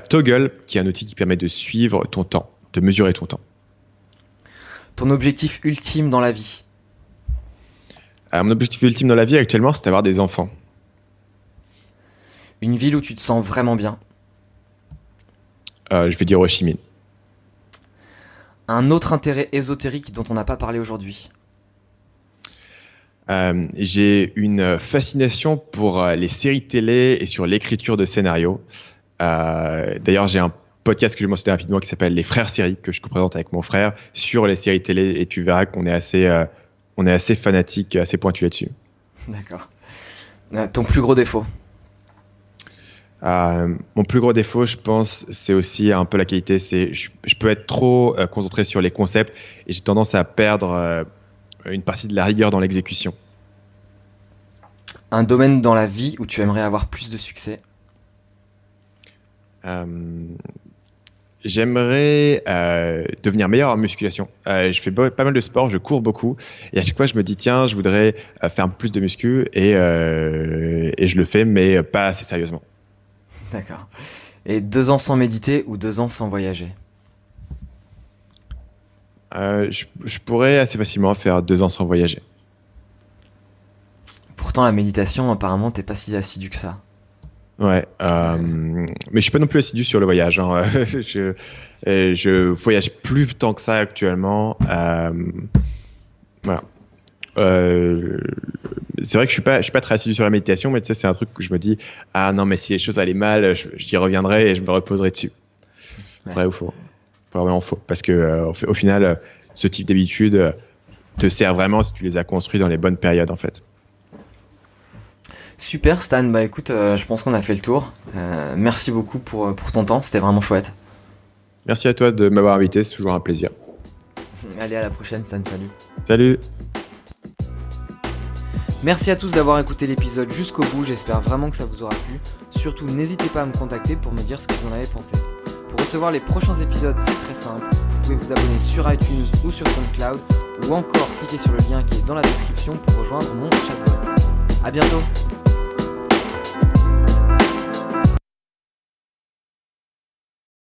Toggle, qui est un outil qui permet de suivre ton temps, de mesurer ton temps. Ton objectif ultime dans la vie ? Mon objectif ultime dans la vie actuellement, c'est d'avoir des enfants. Une ville où tu te sens vraiment bien ? Je vais dire Ho Chi Minh. Un autre intérêt ésotérique dont on n'a pas parlé aujourd'hui ? J'ai une fascination pour les séries télé et sur l'écriture de scénarios. D'ailleurs, j'ai un podcast que je vais mentionner rapidement qui s'appelle Les Frères Séries, que je co-présente avec mon frère sur les séries télé, et tu verras qu'on est assez fanatique, assez pointu là-dessus. D'accord. Ton plus gros défaut ? Mon plus gros défaut, je pense, c'est aussi un peu la qualité. Je peux être trop concentré sur les concepts et j'ai tendance à perdre une partie de la rigueur dans l'exécution. Un domaine dans la vie où tu aimerais avoir plus de succès ? J'aimerais devenir meilleur en musculation. Je fais pas mal de sport, je cours beaucoup et à chaque fois je me dis tiens, je voudrais faire plus de muscu et je le fais mais pas assez sérieusement. D'accord. Et 2 ans sans méditer ou 2 ans sans voyager ? Je pourrais assez facilement faire 2 ans sans voyager. Pourtant la méditation, apparemment t'es pas si assidu que ça. Ouais, mais je suis pas non plus assidu sur le voyage. Hein. Je voyage plus tant que ça actuellement. Voilà. C'est vrai que je suis pas très assidu sur la méditation, mais tu sais, c'est un truc où je me dis ah non, mais si les choses allaient mal, j'y reviendrai et je me reposerai dessus. Ouais. Vrai ou faux? Pas vraiment faux, parce que au final, ce type d'habitude te sert vraiment si tu les as construits dans les bonnes périodes en fait. Super Stan, bah écoute, je pense qu'on a fait le tour. Merci beaucoup pour ton temps, c'était vraiment chouette. Merci à toi de m'avoir invité, c'est toujours un plaisir. Allez, à la prochaine Stan, salut. Salut. Merci à tous d'avoir écouté l'épisode jusqu'au bout, j'espère vraiment que ça vous aura plu. Surtout, n'hésitez pas à me contacter pour me dire ce que vous en avez pensé. Pour recevoir les prochains épisodes, c'est très simple. Vous pouvez vous abonner sur iTunes ou sur SoundCloud ou encore cliquer sur le lien qui est dans la description pour rejoindre mon chatbot. À bientôt.